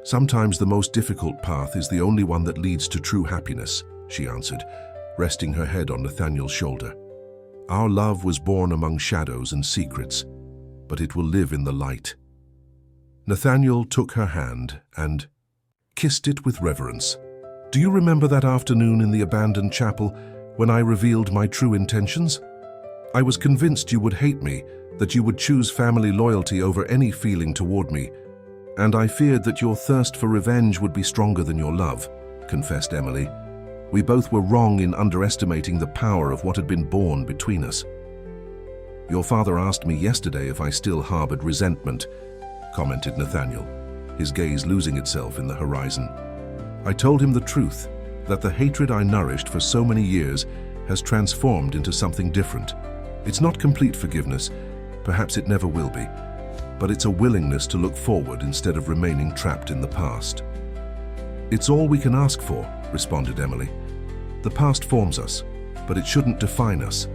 Sometimes the most difficult path is the only one that leads to true happiness," she answered, resting her head on Nathaniel's shoulder. "Our love was born among shadows and secrets, but it will live in the light." Nathaniel took her hand and kissed it with reverence. "Do you remember that afternoon in the abandoned chapel when I revealed my true intentions? I was convinced you would hate me, that you would choose family loyalty over any feeling toward me, and I feared that your thirst for revenge would be stronger than your love," confessed Emily. "We both were wrong in underestimating the power of what had been born between us." "Your father asked me yesterday if I still harbored resentment," commented Nathaniel, his gaze losing itself in the horizon. "I told him the truth, that the hatred I nourished for so many years has transformed into something different. It's not complete forgiveness, perhaps it never will be, but it's a willingness to look forward instead of remaining trapped in the past." "It's all we can ask for," responded Emily. "The past forms us, but it shouldn't define us.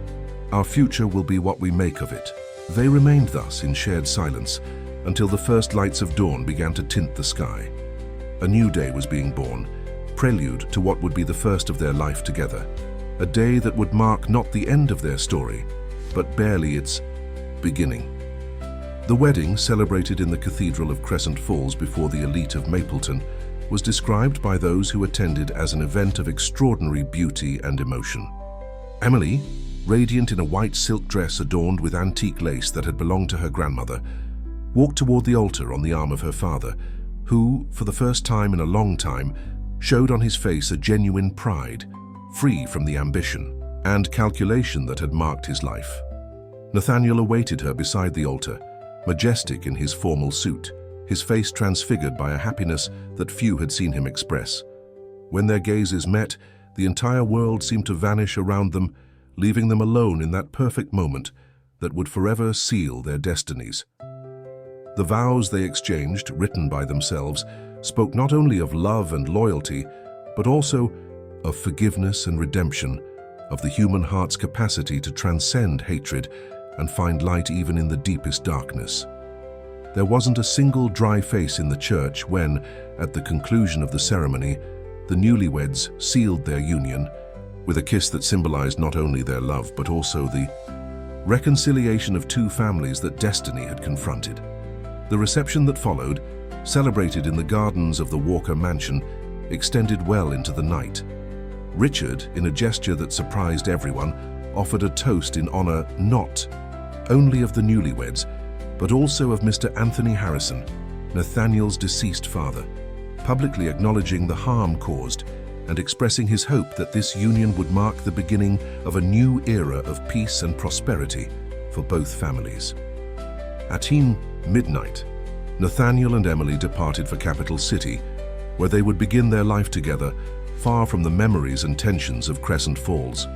Our future will be what we make of it." They remained thus in shared silence until the first lights of dawn began to tint the sky. A new day was being born, prelude to what would be the first of their life together. A day that would mark not the end of their story, but barely its beginning. The wedding, celebrated in the Cathedral of Crescent Falls before the elite of Mapleton, was described by those who attended as an event of extraordinary beauty and emotion. Emily, radiant in a white silk dress adorned with antique lace that had belonged to her grandmother, walked toward the altar on the arm of her father, who, for the first time in a long time, showed on his face a genuine pride, free from the ambition and calculation that had marked his life. Nathaniel awaited her beside the altar, majestic in his formal suit, his face transfigured by a happiness that few had seen him express. When their gazes met, the entire world seemed to vanish around them, leaving them alone in that perfect moment that would forever seal their destinies. The vows they exchanged, written by themselves, spoke not only of love and loyalty, but also of forgiveness and redemption, of the human heart's capacity to transcend hatred and find light even in the deepest darkness. There wasn't a single dry face in the church when, at the conclusion of the ceremony, the newlyweds sealed their union with a kiss that symbolized not only their love but also the reconciliation of two families that destiny had confronted. The reception that followed, celebrated in the gardens of the Walker mansion, extended well into the night. Richard, in a gesture that surprised everyone, offered a toast in honor not only of the newlyweds, but also of Mr. Anthony Harrison, Nathaniel's deceased father, publicly acknowledging the harm caused and expressing his hope that this union would mark the beginning of a new era of peace and prosperity for both families. At midnight, Nathaniel and Emily departed for Capital City, where they would begin their life together, far from the memories and tensions of Crescent Falls.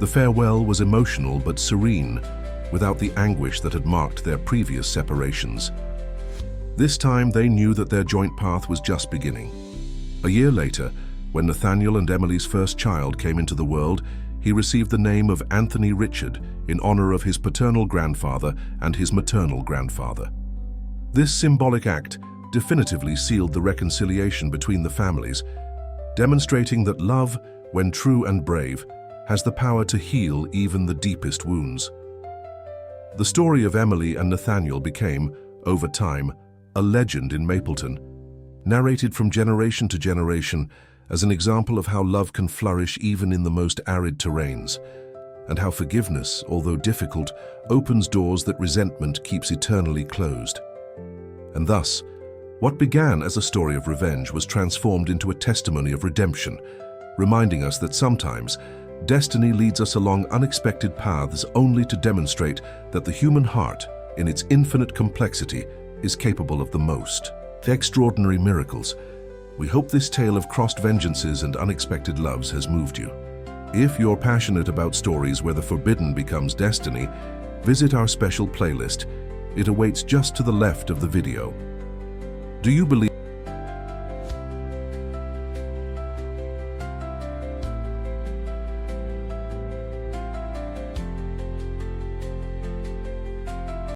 The farewell was emotional but serene, without the anguish that had marked their previous separations. This time they knew that their joint path was just beginning. A year later, when Nathaniel and Emily's first child came into the world, he received the name of Anthony Richard in honor of his paternal grandfather and his maternal grandfather. This symbolic act definitively sealed the reconciliation between the families, demonstrating that love, when true and brave, has the power to heal even the deepest wounds. The story of Emily and Nathaniel became, over time, a legend in Mapleton, narrated from generation to generation as an example of how love can flourish even in the most arid terrains, and how forgiveness, although difficult, opens doors that resentment keeps eternally closed. And thus, what began as a story of revenge was transformed into a testimony of redemption, reminding us that sometimes destiny leads us along unexpected paths only to demonstrate that the human heart, in its infinite complexity, is capable of the most extraordinary miracles. We hope this tale of crossed vengeances and unexpected loves has moved you. If you're passionate about stories where the forbidden becomes destiny, visit our special playlist. It awaits just to the left of the video. Do you believe